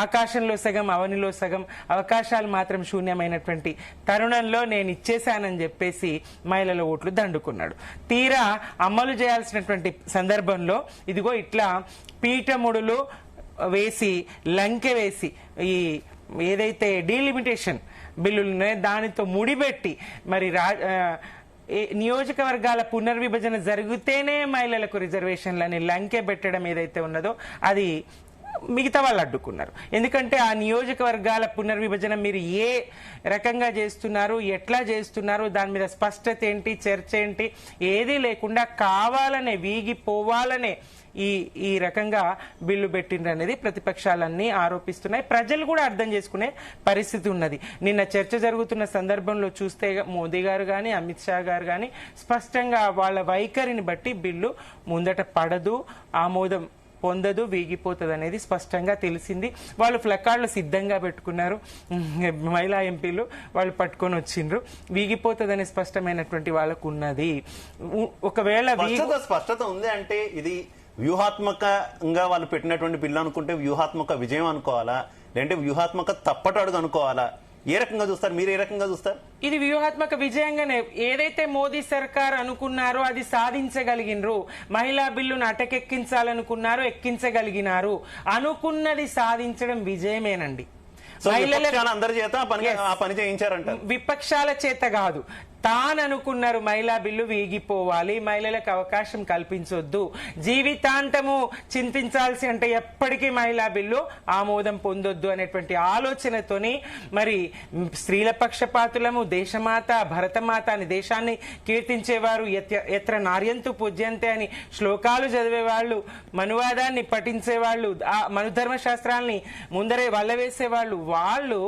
ఆకాశంలో సగం, అవనిలో సగం, అవకాశాలు మాత్రం శూన్యమైనటువంటి తరుణంలో నేను ఇచ్చేశానని చెప్పేసి మహిళల ఓట్లు దండుకున్నాడు. తీరా అమలు చేయాల్సినటువంటి సందర్భంలో ఇదిగో ఇట్లా పీఠముడులు వేసి లంకె వేసి ఈ ఏదైతే డీలిమిటేషన్ బిల్లులు ఉన్నాయో దానితో ముడిపెట్టి మరి నియోజకవర్గాల పునర్విభజన జరిగితేనే మహిళలకు రిజర్వేషన్లని లంకె పెట్టడం ఏదైతే ఉన్నదో అది మిగతా వాళ్ళు అడ్డుకున్నారు. ఎందుకంటే ఆ నియోజకవర్గాల పునర్విభజన మీరు ఏ రకంగా చేస్తున్నారు, ఎట్లా చేస్తున్నారు, దాని మీద స్పష్టత ఏంటి, చర్చ ఏంటి, ఏదీ లేకుండా కావాలనే వీగిపోవాలనే ఈ రకంగా బిల్లు పెట్టిండ్రు అనేది ప్రతిపక్షాలన్నీ ఆరోపిస్తున్నాయి. ప్రజలు కూడా అర్థం చేసుకునే పరిస్థితి ఉన్నది. నిన్న చర్చ జరుగుతున్న సందర్భంలో చూస్తే మోదీ గారు కానీ అమిత్ షా గారు కానీ స్పష్టంగా వాళ్ళ వైఖరిని బట్టి బిల్లు ముందట పడదు, ఆమోదం పొందదు, వీగిపోతుంది అనేది స్పష్టంగా తెలిసింది. వాళ్ళు ప్లకార్డులు సిద్ధంగా పెట్టుకున్నారు, మహిళా ఎంపీలు వాళ్ళు పట్టుకొని వచ్చిండ్రు. వీగిపోతుంది అనే స్పష్టమైనటువంటి వాళ్ళకు ఉన్నది. ఒకవేళ స్పష్టత ఉంది అంటే ఇది వ్యూహాత్మకంగా వాళ్ళు పెట్టినటువంటి బిల్లు అనుకుంటే వ్యూహాత్మక విజయం అనుకోవాలా, లేదంటే వ్యూహాత్మక తప్పటడుగు అనుకోవాలా? ఏ రకంగా చూస్తారు, మీరు ఏ రకంగా చూస్తారు? ఇది వ్యూహాత్మక విజయంగానే ఏదైతే మోదీ సర్కార్ అనుకున్నారో అది సాధించగలిగినరు. మహిళా బిల్లును అటకెక్కించాలనుకున్నారో ఎక్కించగలిగినారు. అనుకున్నది సాధించడం విజయమేనండి. అందరి చేత ఆ పని చేయించారంట. విపక్షాల చేత కాదు, తాననుకున్నారు మహిళా బిల్లు వీగిపోవాలి, మహిళలకు అవకాశం కల్పించొద్దు, జీవితాంతము చింతించాల్సి అంటే ఎప్పటికీ మహిళా బిల్లు ఆమోదం పొందొద్దు అనేటువంటి ఆలోచనతోని మరి స్త్రీల పక్షపాతులము, దేశమాత భరతమాత అని దేశాన్ని కీర్తించేవారు, ఎత్ర నార్యంతు పూజ్యంతే అని శ్లోకాలు చదివేవాళ్ళు, మనువాదాన్ని పఠించేవాళ్ళు, ఆ మనుధర్మ శాస్త్రాల్ని ముందరే వల్లవేసేవాళ్ళు, వాళ్ళు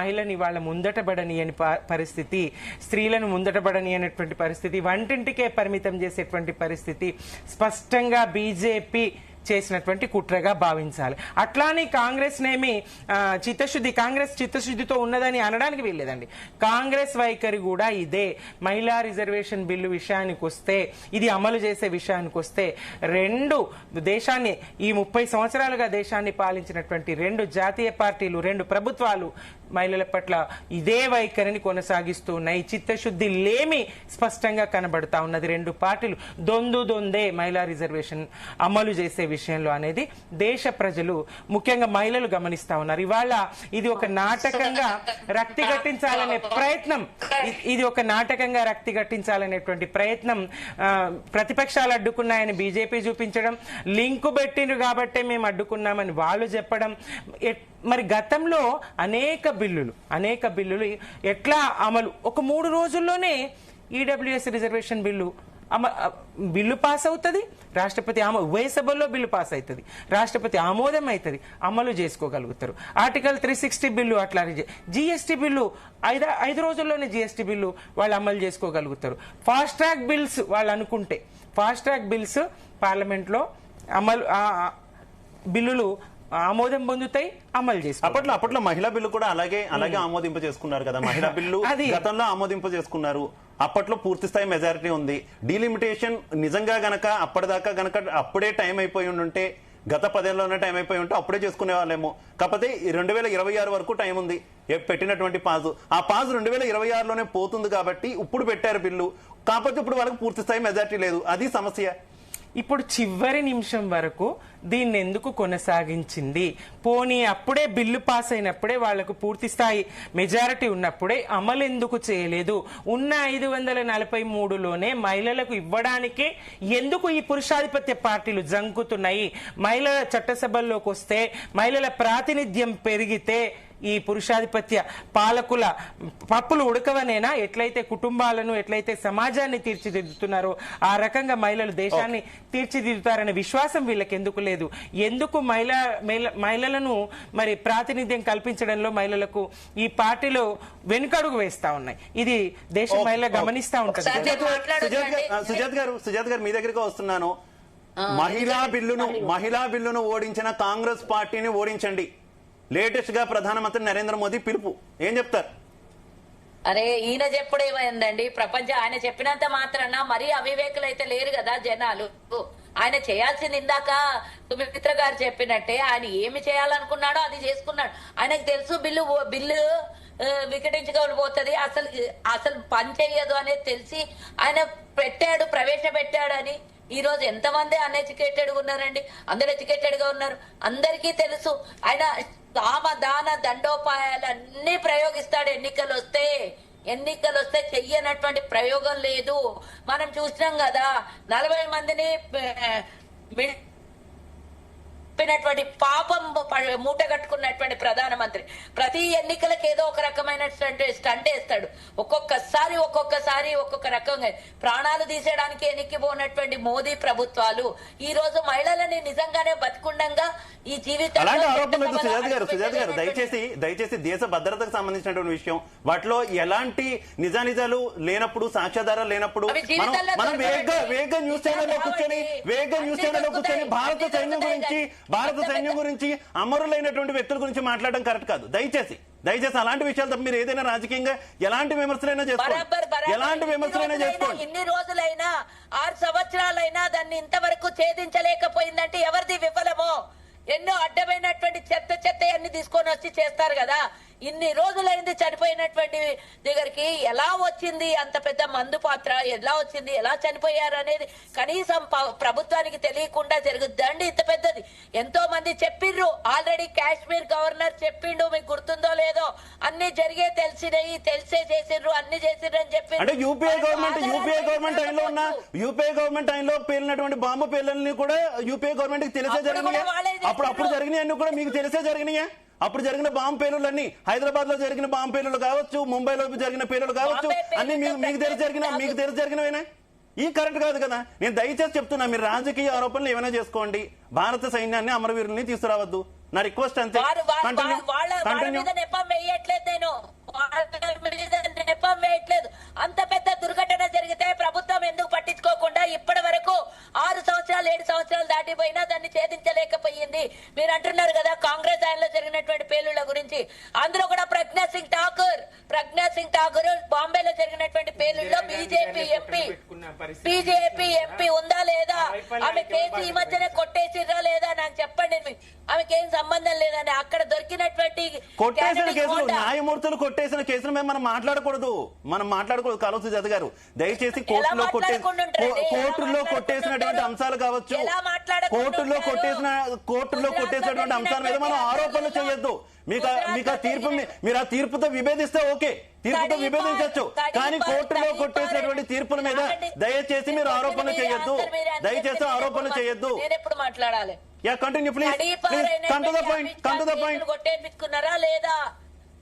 మహిళని వాళ్ళ ముందటబడని అని పరిస్థితి, స్త్రీలను ముందటబడని అనేటువంటి పరిస్థితి, వంటింటికే పరిమితం చేసేటువంటి పరిస్థితి స్పష్టంగా బీజేపీ చేసినటువంటి కుట్రగా భావించాలి. అట్లానే కాంగ్రెస్ నేమి కాంగ్రెస్ చిత్తశుద్ధితో ఉన్నదని అనడానికి వీల్లేదండి. కాంగ్రెస్ వైఖరి కూడా ఇదే. మహిళా రిజర్వేషన్ బిల్లు విషయానికి వస్తే, ఇది అమలు చేసే విషయానికి వస్తే, దేశాన్ని ఈ 30 సంవత్సరాలుగా దేశాన్ని పాలించినటువంటి 2 జాతీయ పార్టీలు, 2 ప్రభుత్వాలు మహిళల పట్ల ఇదే వైఖరిని కొనసాగిస్తూ ఉన్నాయి. చిత్తశుద్ధి లేమి స్పష్టంగా కనబడతా ఉన్నది. 2 పార్టీలు దొందే మహిళా రిజర్వేషన్ అమలు చేసే విషయంలో అనేది దేశ ప్రజలు, ముఖ్యంగా మహిళలు గమనిస్తా ఉన్నారు. ఇవాళ ఇది ఒక నాటకంగా రక్తి గట్టించాలనే ప్రయత్నం, గట్టించాలనేటువంటి ప్రయత్నం ప్రతిపక్షాలు అడ్డుకున్నాయని బీజేపీ చూపించడం, లింకు పెట్టిండ్రు కాబట్టే మేము అడ్డుకున్నామని వాళ్ళు చెప్పడం. మరి గతంలో అనేక బిల్లులు ఎట్లా అమలు, ఒక 3 రోజుల్లోనే ఈడబ్ల్యూఎస్ రిజర్వేషన్ బిల్లు పాస్ అవుతుంది, రాష్ట్రపతి ఉభయ సభల్లో బిల్లు పాస్ అవుతుంది, రాష్ట్రపతి ఆమోదం అవుతుంది, అమలు చేసుకోగలుగుతారు. ఆర్టికల్ 360 బిల్లు అట్లా, జిఎస్టీ బిల్లు 5 రోజుల్లోనే జిఎస్టీ బిల్లు వాళ్ళు అమలు చేసుకోగలుగుతారు. ఫాస్ట్ ట్రాక్ బిల్స్ వాళ్ళు అనుకుంటే పార్లమెంట్ లో అమలు బిల్లులు ఆమోదం పొందుతాయి, అమలు చేస్తారు. అప్పట్లో మహిళా బిల్లు కూడా అలాగే ఆమోదింప చేసుకున్నారు కదా. మహిళా బిల్లు గతంలో ఆమోదింప చేసుకున్నారు. అప్పట్లో పూర్తి స్థాయి మెజారిటీ ఉంది. డీలిమిటేషన్ నిజంగా గనక అప్పటిదాకా గనక అప్పుడే టైం అయిపోయి ఉంటే, గత 10 ఏళ్లలోనే టైం అయిపోయి ఉంటే అప్పుడే చేసుకునే వాళ్ళేమో. కాకపోతే 2026 వరకు టైం ఉంది పెట్టినటువంటి పాజు. ఆ పాజు 2026లోనే పోతుంది కాబట్టి ఇప్పుడు పెట్టారు బిల్లు. కాకపోతే ఇప్పుడు వాళ్ళకి పూర్తి స్థాయి మెజారిటీ లేదు, అది సమస్య. ఇప్పుడు చివరి నిమిషం వరకు దీన్ని ఎందుకు కొనసాగించింది? పోనీ అప్పుడే బిల్లు పాస్ అయినప్పుడే వాళ్లకు పూర్తి స్థాయి మెజారిటీ ఉన్నప్పుడే అమలు ఎందుకు చేయలేదు? ఉన్న 543లోనే మహిళలకు ఇవ్వడానికి ఎందుకు ఈ పురుషాధిపత్య పార్టీలు జంకుతున్నాయి? మహిళల చట్టసభల్లోకి వస్తే, మహిళల ప్రాతినిధ్యం పెరిగితే ఈ పురుషాధిపత్య పాలకుల పప్పులు ఉడకవనేనా? ఎట్లయితే కుటుంబాలను, ఎట్లయితే సమాజాన్ని తీర్చిదిద్దుతున్నారో ఆ రకంగా మహిళలు దేశాన్ని తీర్చిదిద్దుతారనే విశ్వాసం వీళ్ళకి ఎందుకు లేదు? ఎందుకు మహిళలను మరి ప్రాతినిధ్యం కల్పించడంలో మహిళలకు ఈ పార్టీలో వెనుకడుగు వేస్తా ఉన్నాయి? ఇది దేశ మహిళ గమనిస్తా ఉంటుంది. సుజాత్ గారు మీ దగ్గరికి వస్తున్నాను. మహిళా బిల్లును ఓడించిన కాంగ్రెస్ పార్టీని ఓడించండి. లేటెస్ట్ గా ప్రధానమంత్రి నరేంద్ర మోదీ పిలుపు. ఏం చెప్తారు? అరే ఈయన చెప్పుడు ఏమైందండి? ఆయన చెప్పినంత మాత్రాన మరీ అవివేకులైతే లేరు కదా జనాలు. ఆయన చేయాల్సింది ఇందాక సుమిత్ర గారు చెప్పినట్టే ఆయన ఏమి చేయాలనుకున్నాడో అది చేసుకున్నాడు. ఆయనకు తెలుసు బిల్లు వికటించుకోకపోతుంది, అసలు పని చెయ్యదు అనేది తెలిసి ఆయన ప్రవేశపెట్టాడని. ఈ రోజు ఎంతమంది అన్ఎడ్యుకేటెడ్ గా ఉన్నారండి? అందరు ఎడ్యుకేటెడ్ గా ఉన్నారు. అందరికీ తెలుసు ఆయన దాన దండోపాయాలన్నీ ప్రయోగిస్తాడు. ఎన్నికలు వస్తే చెయ్యనటువంటి ప్రయోగం లేదు. మనం చూసినాం కదా 40 మందిని పాపం మూట కట్టుకున్నటువంటి ప్రధానమంత్రి ప్రతి ఎన్నికలకు ఏదో ఒక రకమైన స్టంట్ వేస్తాడు. ఒక్కొక్కసారి ఒక్కొక్క రకంగా ప్రాణాలు తీసేయడానికి ఎన్నికిపోయినటువంటి మోదీ ప్రభుత్వాలు ఈ రోజు మహిళలని నిజంగానే బతుకుండంగా ఈ జీవితం. అలాంటి ఆరోపణలు సుజాత గారు దయచేసి దేశ భద్రతకు సంబంధించినటువంటి విషయం, వాటిలో ఎలాంటి నిజానిజాలు లేనప్పుడు, సాక్ష్యాధారాలు లేనప్పుడు మనం వేగంగా న్యూస్ ఛానల్లో కూర్చొని భారత సైన్యం గురించి అమరులైనటువంటి వ్యక్తుల గురించి మాట్లాడడం కరెక్ట్ కాదు. దయచేసి అలాంటి విషయాలు తప్ప మీరు ఏదైనా రాజకీయంగా ఎలాంటి విమర్శలైనా చేసుకోండి. ఇన్ని రోజులైనా 6 సంవత్సరాలైనా దాన్ని ఇంతవరకు ఛేదించలేకపోయిందంటే ఎవరిది విఫలమో? ఎన్నో అడ్డమైనటువంటి చెత్త అన్ని తీసుకొని వచ్చి చేస్తారు కదా. ఇన్ని రోజులైంది చనిపోయినటువంటి దగ్గరికి ఎలా వచ్చింది అంత పెద్ద మందు పాత్ర? ఎలా వచ్చింది, ఎలా చనిపోయారు అనేది కనీసం ప్రభుత్వానికి తెలియకుండా జరుగుద్దండి ఇంత పెద్దది. ఎంతో మంది చెప్పిండ్రు ఆల్రెడీ. కాశ్మీర్ గవర్నర్ చెప్పిండు, మీకు గుర్తుందో లేదో, అన్ని తెలిసే చేసిండ్రు, అన్ని చేసిండ్రు అని చెప్పి. అంటే యూపీఏ గవర్నమెంట్ టైంలో పేలినటువంటి బాంబు పేర్లని కూడా యూపీఏ గవర్నమెంట్ కి తెలిసే జరిగినాయి. అప్పుడు జరిగినాయి అన్ని కూడా మీకు తెలిసే జరిగినాయా? అప్పుడు జరిగిన బాంబు పేలులన్నీ, హైదరాబాద్ లో జరిగిన బాంబు పేలులు కావచ్చు, ముంబైలో జరిగిన పేలులు కావచ్చు, అన్ని మీకు తెలిసి జరిగినవేనా? ఈ కరెక్ట్ కాదు కదా. నేను దయచేసి చెప్తున్నా, మీరు రాజకీయ ఆరోపణలు ఏమైనా చేసుకోండి, భారత సైన్యాన్ని అమరవీరుల్ని తీసుకురావద్దు. నా రిక్వెస్ట్ అంతే. నెపం వేయట్లేదు. అంత పెద్ద దుర్ఘటన జరిగితే ప్రభుత్వం ఎందుకు పట్టించుకోకుండా ఇప్పటి వరకు 6 సంవత్సరాలు 7 సంవత్సరాలు దాటిపోయినా దాన్ని ఛేదించలేకపోయింది? మీరు అంటున్నారు కదా కాంగ్రెస్ ఆయనలో జరిగినటువంటి పేలుళ్ల గురించి. అందులో కూడా ప్రజ్ఞా సింగ్ ఠాకూర్ బాంబేలో జరిగినటువంటి పేలుళ్లో బీజేపీ ఎంపీ ఉందా లేదా? ఆమె కేసు ఈ మధ్యనే కొట్టేసిర్రా లేదా? నాకు చెప్పండి. ఆమెకేం సంబంధం లేదని అక్కడ దొరికినటువంటి న్యాయమూర్తులు కొట్టేసిన కేసులు మేము మనం మాట్లాడకూడదు కాళోజీ సుజాత గారు. దయచేసి కోర్టులో కొట్టేసినటువంటి అంశాలు కావచ్చు, కోర్టులో కొట్టేసినటువంటి అంశాల మీద మనం ఆరోపణలు చేయొద్దు. మీకు ఆ తీర్పుతో విభేదిస్తే ఓకే, తీర్పుతో విభేదించవచ్చు, కానీ కోర్టులో కొట్టేసినటువంటి తీర్పుల మీద దయచేసి మీరు ఆరోపణలు చేయొద్దు. మాట్లాడాలి. Continue please. కొట్టేపించుకున్నారా లేదా?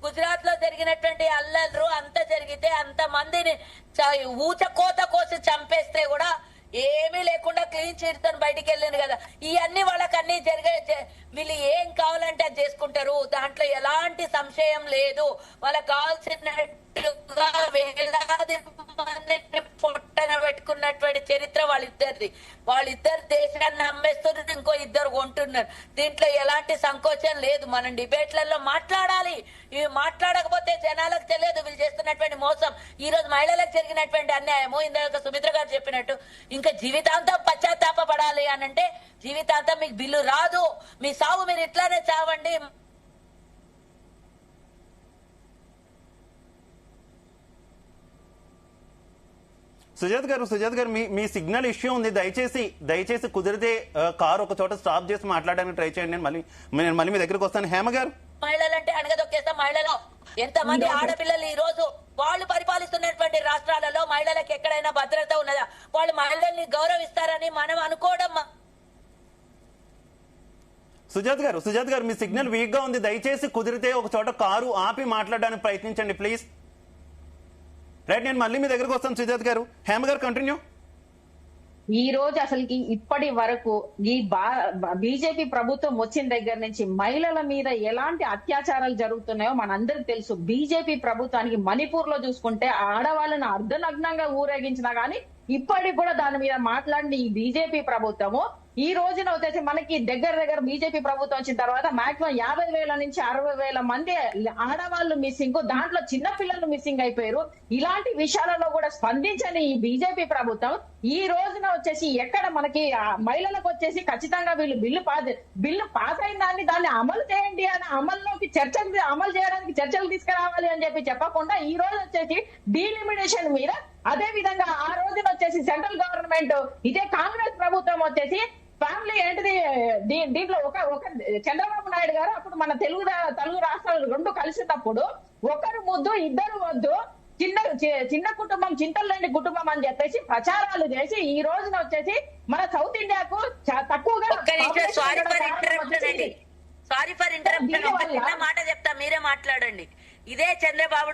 గుజరాత్ లో జరిగినటువంటి అల్లర్లు అంత జరిగితే అంత మందిని ఊచకోత కోసి చంపేస్తే కూడా ఏమీ లేకుండా క్లీన్ చీట్ తో బయటికి వెళ్ళింది కదా. ఇవన్నీ వాళ్ళకి అన్ని వీళ్ళు ఏం కావాలంటే అది చేసుకుంటారు. దాంట్లో ఎలాంటి సంశయం లేదు. వాళ్ళకి కావాల్సినట్టుగా వేలాది మందిని పొట్టన పెట్టుకున్నటువంటి చరిత్ర వాళ్ళిద్దరు దేశాన్ని నమ్మేస్తున్నారు, ఇంకో 2 కొంటున్నారు. దీంట్లో ఎలాంటి సంకోచం లేదు. మనం డిబేట్లలో మాట్లాడాలి. ఇవి మాట్లాడకపోతే జనాలకు తెలియదు వీళ్ళు చేస్తున్నటువంటి మోసం. ఈ రోజు మహిళలకు జరిగినటువంటి అన్యాయము ఇందాక సుమిత్ర గారు చెప్పినట్టు ఇంకా జీవితాంతం పశ్చాత్తాపడాలి అనంటే జీవితాంతం మీకు బిల్లు రాదు. మీ సాగు మీరు ఇట్లానే చావండి. సుజాత్ గారు మీ సిగ్నల్ ఇష్యూ ఉంది. దయచేసి కుదిరితే కారు ఒక చోట స్టాప్ చేసి మాట్లాడడానికి ట్రై చేయండి. నేను మళ్ళీ మీ దగ్గరకు వస్తాను. హేమ గారు, మహిళలంటే అణగదొక్కేస్తాం. మహిళలు ఎంతమంది ఆడపిల్లలు ఈ రోజు వాళ్ళు పరిపాలిస్తున్నటువంటి రాష్ట్రాలలో మహిళలకు ఎక్కడైనా భద్రత ఉన్నదా? వాళ్ళు మహిళల్ని గౌరవిస్తారని మనం అనుకోవడం. సుజాత్ గారు మీ సిగ్నల్ వీక్ గా ఉంది. దయచేసి కుదిరితే ఒక చోట కారు ఆపి మాట్లాడడానికి ప్రయత్నించండి ప్లీజ్. రైట్, నేను మళ్ళీ మీ దగ్గరకు వస్తాను సుజాత్ గారు. హేమ గారు కంటిన్యూ. ఈ రోజు అసలుకి ఇప్పటి వరకు ఈ బీజేపీ ప్రభుత్వం వచ్చిన దగ్గర నుంచి మహిళల మీద ఎలాంటి అత్యాచారాలు జరుగుతున్నాయో మనందరికి తెలుసు. బీజేపీ ప్రభుత్వానికి మణిపూర్ లో చూసుకుంటే ఆడవాళ్ళను అర్ధనగ్నంగా ఊరేగించినా గానీ ఇప్పటికి కూడా దాని మీద మాట్లాడిన ఈ బీజేపీ ప్రభుత్వము ఈ రోజున వచ్చేసి మనకి దగ్గర బీజేపీ ప్రభుత్వం వచ్చిన తర్వాత మాక్సిమం 50,000 నుంచి 60,000 మంది ఆడవాళ్ళు మిస్సింగ్, దాంట్లో చిన్న పిల్లలు మిస్సింగ్ అయిపోయారు. ఇలాంటి విషయాలలో కూడా స్పందించని ఈ బీజేపీ ప్రభుత్వం ఈ రోజున వచ్చేసి ఎక్కడ మనకి మహిళలకు వచ్చేసి ఖచ్చితంగా వీళ్ళు బిల్లు పాస్ అయిన దాన్ని అమలు చేయండి అని అమలు చేయడానికి చర్చలు తీసుకురావాలి అని చెప్పకుండా ఈ రోజు వచ్చేసి డీలిమిటేషన్ మీద, అదే విధంగా ఆ రోజున వచ్చేసి సెంట్రల్ గవర్నమెంట్ ఇదే కాంగ్రెస్ ప్రభుత్వం వచ్చేసి ఫ్యామిలీ ఏంటిది దీంట్లో ఒక చంద్రబాబు నాయుడు గారు అప్పుడు మన తెలుగు రాష్ట్రాలు రెండు కలిసినప్పుడు ఒకరు ముద్దు ఇద్దరు వద్దు, చిన్న కుటుంబం చింతలు లేని కుటుంబం అని చెప్పేసి ప్రచారాలు చేసి ఈ రోజున వచ్చేసి మన సౌత్ ఇండియాకు తక్కువగా సారీ ఫర్ ఇంటరప్షన్. ఒక చిన్న మాట చెప్తా, మీరే మాట్లాడండి. ఇదే చంద్రబాబు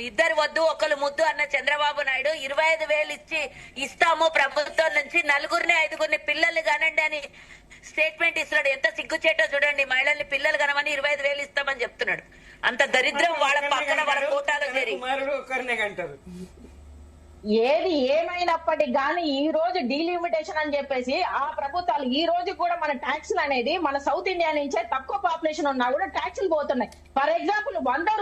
ఇద్దరు వద్దు ఒకళ్ళు ముద్దు అన్న చంద్రబాబు నాయుడు 25,000 ఇస్తాము ప్రభుత్వం నుంచి, 4-5 పిల్లల్ని కనండి అని స్టేట్మెంట్ ఇస్తున్నాడు. ఎంత సిగ్గుచేటో చూడండి. మహిళల్ని పిల్లలు కనమని 25,000 ఇస్తామని చెప్తున్నాడు. అంత దరిద్రం వాళ్ళ పక్కన వాళ్ళ కోటాలో చేరి ఏది ఏమైనప్పటికీ కానీ ఈ రోజు డీలిమిటేషన్ అని చెప్పేసి ఆ ప్రభుత్వాలు ఈ రోజు కూడా మన ట్యాక్సులు అనేది మన సౌత్ ఇండియా నుంచే తక్కువ పాపులేషన్ ఉన్నా కూడా ట్యాక్సులు పోతున్నాయి. ఫర్ ఎగ్జాంపుల్ 100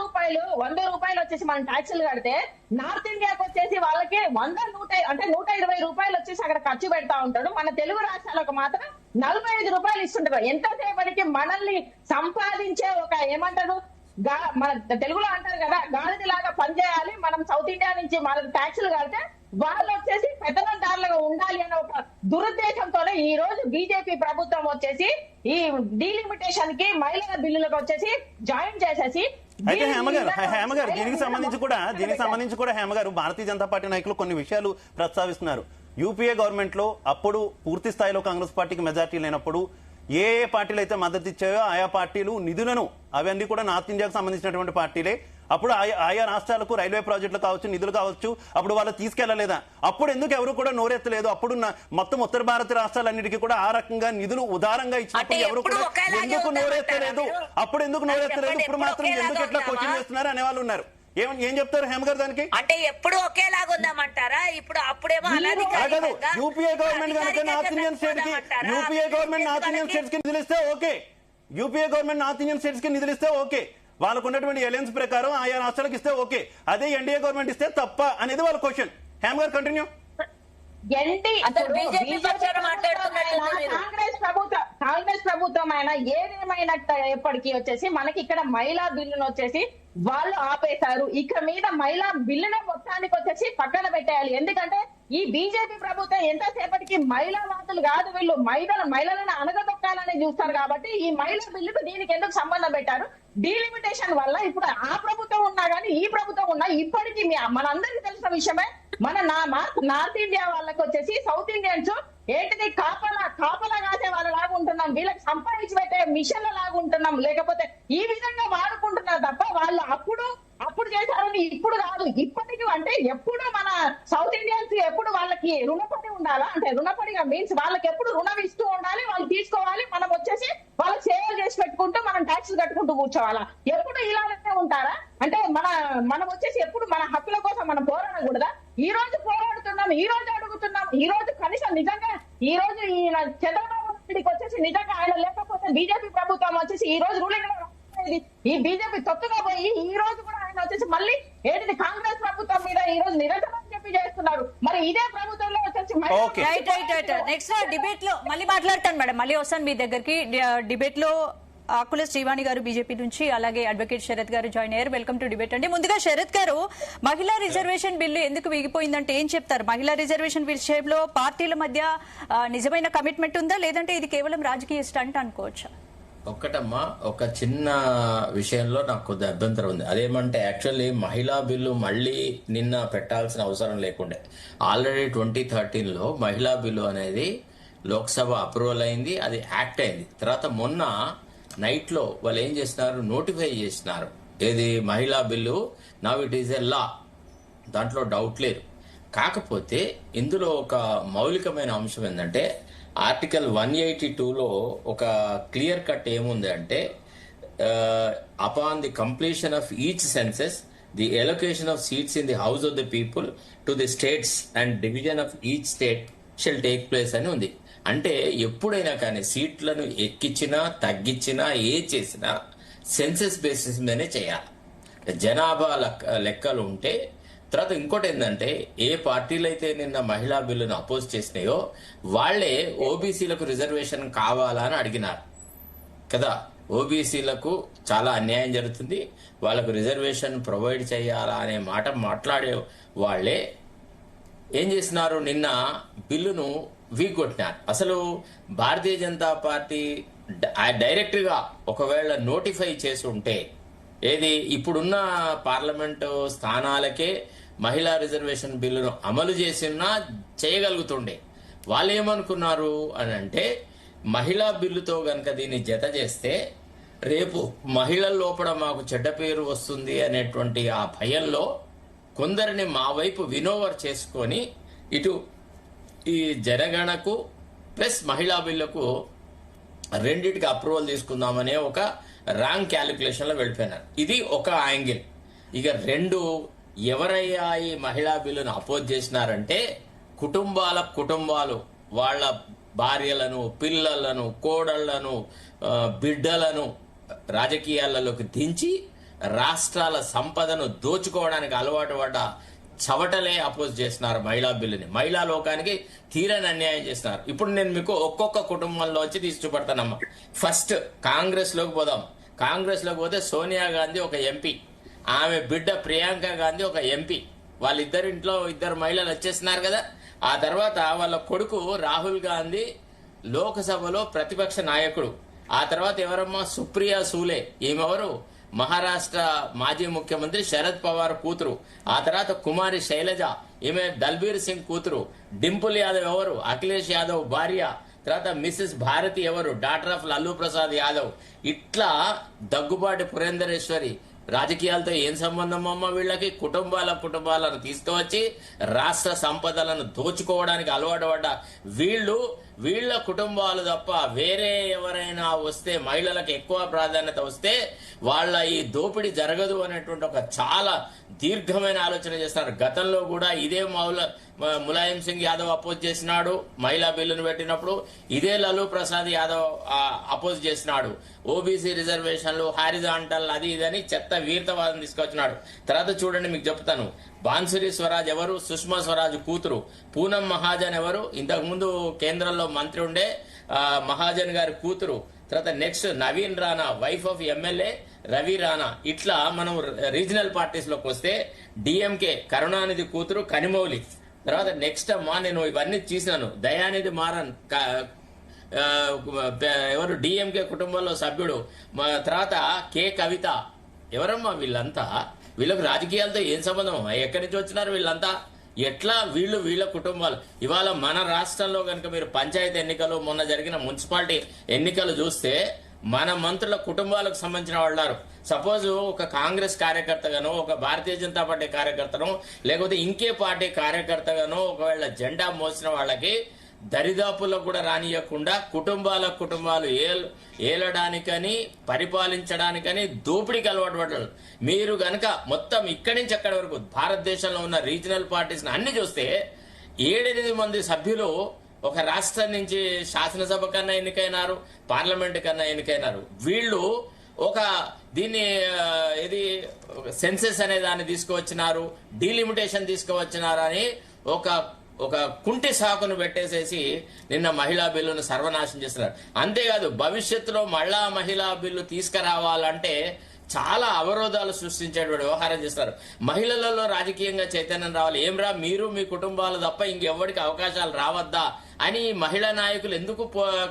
రూపాయలు వచ్చేసి మనం ట్యాక్సులు కడితే నార్త్ ఇండియాకి వచ్చేసి వాళ్ళకి 120 రూపాయలు వచ్చేసి అక్కడ ఖర్చు పెడతా ఉంటాడు. మన తెలుగు రాష్ట్రాలకు మాత్రం 45 రూపాయలు ఇస్తుంటారు. ఎంతసేపటికి మనల్ని సంపాదించే ఒక ఏమంటారు మన తెలుగులో అంటారు కదా, గాడిద లాగా పనిచేయాలి. మనం సౌత్ ఇండియా నుంచి మన ట్యాక్సులు కడితే వాళ్ళు వచ్చేసి పెద్దదారులుగా ఉండాలి అనే ఒక దురుద్దేశంతోనే ఈ రోజు బీజేపీ ప్రభుత్వం వచ్చేసి ఈ డీలిమిటేషన్ కి మహిళల బిల్లులకు వచ్చేసి జాయిన్ చేసేసి. అయితే హేమ గారు దీనికి సంబంధించి కూడా హేమ గారు భారతీయ జనతా పార్టీ నాయకులు కొన్ని విషయాలు ప్రస్తావిస్తున్నారు. యూపీఏ గవర్నమెంట్ లో అప్పుడు పూర్తి స్థాయిలో కాంగ్రెస్ పార్టీకి మెజార్టీ లేనప్పుడు ఏ పార్టీలు అయితే మద్దతు ఇచ్చాయో ఆయా పార్టీలు నిధులను, అవన్నీ కూడా నార్త్ ఇండియాకు సంబంధించినటువంటి పార్టీలే, అప్పుడు ఆయా రాష్ట్రాలకు రైల్వే ప్రాజెక్టులు కావచ్చు, నిధులు కావచ్చు, అప్పుడు వాళ్ళు తీసుకెళ్లలేదా? అప్పుడు ఎందుకు ఎవరు కూడా నోరెత్తలేదు? అప్పుడు మొత్తం ఉత్తర భారత రాష్ట్రాలన్నిటికీ కూడా ఆ రకంగా నిధులు ఉదారంగా ఇచ్చినప్పుడు ఎవరు కూడా ఎందుకు నోరెత్తలేదు? అప్పుడు ఎందుకు నోరెత్తలేదు? ఇప్పుడు మాత్రం ఎందుకు ఎట్లా క్వశ్చన్ చేస్తున్నారు అనేవాళ్ళు ఉన్నారు. ఏం చెప్తారు హేమ గారు దానికి? అంటే ఎప్పుడు ఒకేలాగా ఉందామంటారా? ఇప్పుడు అప్పుడేమో యూపీఏ గవర్నమెంట్ కనుక నార్త్ ఇండియన్ స్టేట్స్ కి నిధులిస్తే okay, UPA government north Indian states కి నిధులిస్తే ఓకే, వాళ్ళకు ఉన్నటువంటి అలయన్స్ ప్రకారం ఆయా రాష్ట్రాలకు ఇస్తే ఓకే, అదే ఎన్డీఏ గవర్నమెంట్ ఇస్తే తప్ప అనేది వాళ్ళ క్వశ్చన్. హేమ గారు కంటిన్యూ. కాంగ్రెస్ ప్రభుత్వం అయినా ఏదేమైనప్పటికీ వచ్చేసి మనకి ఇక్కడ మహిళా బిల్లును వచ్చేసి వాళ్ళు ఆపేశారు. ఇక మీద మహిళా బిల్లును మొత్తానికి వచ్చేసి పక్కన పెట్టేయాలి. ఎందుకంటే ఈ బీజేపీ ప్రభుత్వం ఎంతసేపటికి మహిళా వాదులు కాదు, వీళ్ళు మహిళలను అనగదొక్కాలని చూస్తారు. కాబట్టి ఈ మహిళా బిల్లుకు దీనికి ఎందుకు సంబంధం పెట్టారు? డీలిమిటేషన్ వల్ల ఇప్పుడు ఆ ప్రభుత్వం ఉన్నా కానీ ఈ ప్రభుత్వం ఉన్నా ఇప్పటికీ మనందరికీ తెలిసిన విషయమే, మన నార్త్ ఇండియా వాళ్ళకి వచ్చేసి సౌత్ ఇండియన్స్ ఏంటిది కాపలా కాసే వాళ్ళ లాగా ఉంటున్నాం, వీళ్ళకి సంపాదించి పెట్టే మిషన్ల లాగా ఉంటున్నాం, లేకపోతే ఈ విధంగా వాడుకుంటున్నారు తప్ప వాళ్ళు అప్పుడు చేశారని ఇప్పుడు కాదు. ఇప్పటికీ అంటే ఎప్పుడు మన సౌత్ ఇండియన్స్ ఎప్పుడు వాళ్ళకి రుణపడి ఉండాలా, అంటే రుణపడిగా మీన్స్ వాళ్ళకి ఎప్పుడు రుణం ఇస్తూ ఉండాలి, వాళ్ళు తీసుకోవాలి, మనం వచ్చేసి వాళ్ళకి సేవలు చేసి పెట్టుకుంటూ మనం ట్యాక్సులు కట్టుకుంటూ కూర్చోవాలా? ఎప్పుడు ఇలానే ఉంటారా? అంటే మనం వచ్చేసి ఎప్పుడు మన హక్కుల కోసం మనం పోరాడకూడదా? ఈ రోజు పోరాడుతున్నాం, ఈ రోజు అడుగుతున్నాం, ఈ రోజు కనీసం నిజంగా ఈ రోజు ఈ చంద్రబాబు నాయుడికి వచ్చేసి నిజంగా ఆయన లేకపోతే బీజేపీ ప్రభుత్వం వచ్చేసి ఈ రోజు రూలింగ్ ఈ బీజేపీ తొత్తుగా పోయి ఈ రోజు కూడా ఆయన వచ్చేసి మళ్ళీ ఏంటిది కాంగ్రెస్ ప్రభుత్వం మీద ఈ రోజు నిరంతరం చెప్పి చేస్తున్నారు. మరి ఇదే ప్రభుత్వంలో వచ్చేసి నెక్స్ట్ డిబేట్ లో మళ్ళీ మాట్లాడతాను మేడం, మళ్ళీ వస్తాను మీ దగ్గరికి. డిబేట్ లో ఆకుల శ్రీవాణి గారు బీజేపీ నుంచి, అలాగే అడ్వకేట్ శరత్ గారు జాయిన్ అయ్యారు. వెల్కమ్ టు డిబేట్ అండి. ముందుగా శరత్ గారు, మహిళా రిజర్వేషన్ బిల్లు ఎందుకు వీగిపోయిందంటే ఏం చెప్తారు? మహిళా రిజర్వేషన్ విషయంలో పార్టీల మధ్య నిజమైన కమిట్మెంట్ ఉందా, లేదంటే ఇది కేవలం రాజకీయ స్టంట్ అనుకోవచ్చా? ఒక్కటమ్మా, ఒక చిన్న విషయంలో నాకు కొద్ది అభ్యంతరం ఉంది. అదేమంటే యాక్చువల్లీ మహిళా బిల్లు మళ్ళీ నిన్న పెట్టాల్సిన అవసరం లేకుండే. ఆల్రెడీ 2013లో మహిళా బిల్లు అనేది లోక్సభ అప్రూవల్ అయింది, అది యాక్ట్ అయింది. తర్వాత మొన్న నైట్ లో వాళ్ళు ఏం చేస్తున్నారు, నోటిఫై చేసినారు ఏది మహిళా bill. Now it is a law, దాంట్లో డౌట్ లేదు. కాకపోతే ఇందులో ఒక మౌలికమైన అంశం ఏంటంటే ఆర్టికల్ 182లో ఒక క్లియర్ కట్ ఏముంది అంటే upon the completion of each census the allocation of seats in the house of the people to the states and division of each state shall take place అని ఉంది. అంటే ఎప్పుడైనా కానీ సీట్లను ఎక్కించినా తగ్గించినా ఏ చేసినా సెన్సెస్ బేసిస్ మీదనే చేయాలి. జనాభా లెక్కలు ఉంటే తర్వాత ఇంకోటి ఏంటంటే ఏ పార్టీలు అయితే నిన్న మహిళా బిల్లును అపోజ్ చేసినాయో వాళ్లే ఓబీసీలకు రిజర్వేషన్ కావాలా అని అడిగినారు కదా. ఓబీసీలకు చాలా అన్యాయం జరుగుతుంది, వాళ్ళకు రిజర్వేషన్ ప్రొవైడ్ చేయాలా అనే మాట మాట్లాడే వాళ్లే ఏం చేసినారు, నిన్న బిల్లును వీగొట్టినారు. అసలు భారతీయ జనతా పార్టీ డైరెక్ట్ గా ఒకవేళ నోటిఫై చేసి ఉంటే ఏది ఇప్పుడున్న పార్లమెంటు స్థానాలకే మహిళా రిజర్వేషన్ బిల్లును అమలు చేసినా చేయగలుగుతుండే. వాళ్ళు ఏమనుకున్నారు అని అంటే మహిళా బిల్లుతో గనక దీన్ని జత చేస్తే రేపు మహిళల లోపల మాకు చెడ్డ పేరు వస్తుంది అనేటువంటి ఆ భయంలో కొందరిని మా వైపు వినోవర్ చేసుకొని ఇటు ఈ జనగణకు ప్లస్ మహిళా బిల్లుకు రెండింటికి అప్రూవల్ తీసుకుందామనే ఒక రాంగ్ క్యాలిక్యులేషన్ లో వెళ్ళిపోయినారు. ఇది ఒక యాంగిల్. ఇక రెండు, ఎవరయ్యా ఈ మహిళా బిల్లును అపోజ్ చేసినారంటే కుటుంబాలు వాళ్ళ భార్యలను, పిల్లలను, కోడళ్లను, బిడ్డలను రాజకీయాలలోకి దించి రాష్ట్రాల సంపదను దోచుకోవడానికి అలవాటు పడ్డ చవటలే అపోజ్ చేస్తున్నారు మహిళా బిల్లుని. మహిళా లోకానికి తీరని అన్యాయం చేస్తున్నారు. ఇప్పుడు నేను మీకు ఒక్కొక్క కుటుంబంలో వచ్చి తీసి చూపెడతానమ్మా. ఫస్ట్ కాంగ్రెస్ లోకి పోదాం. కాంగ్రెస్ లోకి పోతే సోనియా గాంధీ ఒక ఎంపీ, ఆమె బిడ్డ ప్రియాంక గాంధీ ఒక ఎంపీ. వాళ్ళిద్దరింట్లో ఇద్దరు మహిళలు వచ్చేస్తున్నారు కదా. ఆ తర్వాత వాళ్ళ కొడుకు రాహుల్ గాంధీ లోక్సభలో ప్రతిపక్ష నాయకుడు. ఆ తర్వాత ఎవరమ్మా, సుప్రియా సూలే, ఈమెవరు మహారాష్ట్ర మాజీ ముఖ్యమంత్రి శరద్ పవార్ కూతురు. ఆ తర్వాత కుమారి శైలజ, ఈమె దల్బీర్ సింగ్ కూతురు. డింపుల్ యాదవ్ ఎవరు, అఖిలేష్ యాదవ్ భార్య. తర్వాత మిస్సెస్ భారతి ఎవరు, డాక్టర్ ఆఫ్ లల్లూ ప్రసాద్ యాదవ్. ఇట్లా దగ్గుబాటి పురేందరేశ్వరి. రాజకీయాలతో ఏం సంబంధం అమ్మ వీళ్ళకి? కుటుంబాలను తీసుకువచ్చి రాష్ట్ర సంపదలను దోచుకోవడానికి అలవాటు పడ్డ వీళ్ళ కుటుంబాలు తప్ప వేరే ఎవరైనా వస్తే, మహిళలకు ఎక్కువ ప్రాధాన్యత వస్తే వాళ్ళ ఈ దోపిడీ జరగదు అనేటువంటి ఒక చాలా దీర్ఘమైన ఆలోచన చేస్తున్నారు. గతంలో కూడా ఇదే ములాయం సింగ్ యాదవ్ అపోజ్ చేసినాడు మహిళా బిల్లును పెట్టినప్పుడు, ఇదే లల్లూ ప్రసాద్ యాదవ్ అపోజ్ చేసినాడు. ఓబీసీ రిజర్వేషన్లు, హారిజాంటల్, అది ఇదని చెత్త వీరతవాదం తీసుకొచ్చినాడు. తర్వాత చూడండి మీకు చెప్తాను, బాన్సురి స్వరాజ్ ఎవరు, సుష్మా స్వరాజ్ కూతురు. పూనం మహాజన్ ఎవరు, ఇంతకు ముందు కేంద్రంలో మంత్రి ఉండే మహాజన్ గారి కూతురు. తర్వాత next Naveen Rana, wife of MLA Ravi Rana. ఇట్లా మనం రీజనల్ పార్టీస్ లోకి వస్తే డిఎంకే కరుణానిధి కూతురు కనిమౌలి. తర్వాత నెక్స్ట్ అమ్మా, నేను ఇవన్నీ చూసినాను, దయానిధి మారన్ ఎవరు డిఎంకే కుటుంబంలో సభ్యుడు. తర్వాత కే కవిత. ఎవరమ్మా వీళ్ళంతా? వీళ్ళకు రాజకీయాలతో ఏం సంబంధం? ఎక్కడి నుంచి వచ్చినారు వీళ్ళంతా? ఎట్లా వీళ్ళ కుటుంబాలు? ఇవాళ మన రాష్ట్రంలో కనుక మీరు పంచాయతీ ఎన్నికలు, మొన్న జరిగిన మున్సిపాలిటీ ఎన్నికలు చూస్తే మన మంత్రుల కుటుంబాలకు సంబంధించిన వాళ్ళు. సపోజ్ ఒక కాంగ్రెస్ కార్యకర్తగానో, ఒక భారతీయ జనతా పార్టీ కార్యకర్తనో, లేకపోతే ఇంకే పార్టీ కార్యకర్తగానో ఒకవేళ జెండా మోసిన వాళ్ళకి దరిదాపుల్లో కూడా రానియకుండా కుటుంబాలు ఏలడానికని, పరిపాలించడానికని దోపిడీకి అలవాటు పడ్డారు. మీరు గనక మొత్తం ఇక్కడి నుంచి అక్కడి వరకు భారతదేశంలో ఉన్న రీజనల్ పార్టీస్ అన్ని చూస్తే 7-8 మంది సభ్యులు ఒక రాష్ట్రం నుంచి శాసనసభ కన్నా ఎన్నికైనారు, పార్లమెంట్ కన్నా ఎన్నికైనారు. వీళ్ళు దీన్ని సెన్సెస్ అనే దాన్ని తీసుకువచ్చినారు, డీలిమిటేషన్ తీసుకువచ్చినారు అని ఒక కుంటి సాకును పెట్టేసేసి నిన్న మహిళా బిల్లును సర్వనాశనం చేస్తున్నారు. అంతేకాదు భవిష్యత్తులో మళ్ళా మహిళా బిల్లు తీసుకురావాలంటే చాలా అవరోధాలు సృష్టించేటువంటి వ్యవహారం చేస్తారు. మహిళలలో రాజకీయంగా చైతన్యం రావాలి. ఏమ్రా మీరు మీ కుటుంబాలు తప్ప ఇంకెవ్వడికి అవకాశాలు రావద్దా అని మహిళా నాయకులు ఎందుకు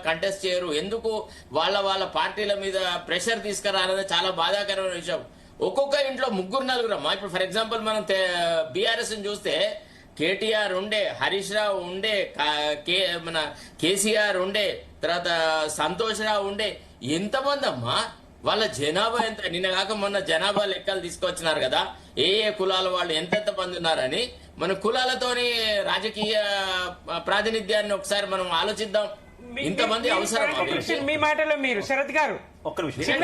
కంటెస్ట్ చేయరు? ఎందుకు వాళ్ళ పార్టీల మీద ప్రెషర్ తీసుకురాలనేది చాలా బాధాకరమైన విషయం. ఒక్కొక్క ఇంట్లో 3-4 అమ్మా. ఇప్పుడు ఫర్ ఎగ్జాంపుల్ మనం బీఆర్ఎస్ చూస్తే కేటీఆర్ ఉండే, హరీష్ రావు ఉండే, మన కేసీఆర్ ఉండే, తర్వాత సంతోష్ రావు ఉండే. ఎంతమంది అమ్మా? వాళ్ళ జనాభా ఎంత? నిన్న కాక మొన్న జనాభా లెక్కలు తీసుకొచ్చినారు కదా, ఏ కులాల వాళ్ళు ఎంతెంత మంది ఉన్నారని. మన కులాలతోని రాజకీయ ప్రాతినిధ్యాన్ని ఒకసారి మనం ఆలోచిద్దాం. ఇంతమంది అవసరం. మీ మాటలో మీరు శరత్ గారు ఒక్క నిమిషం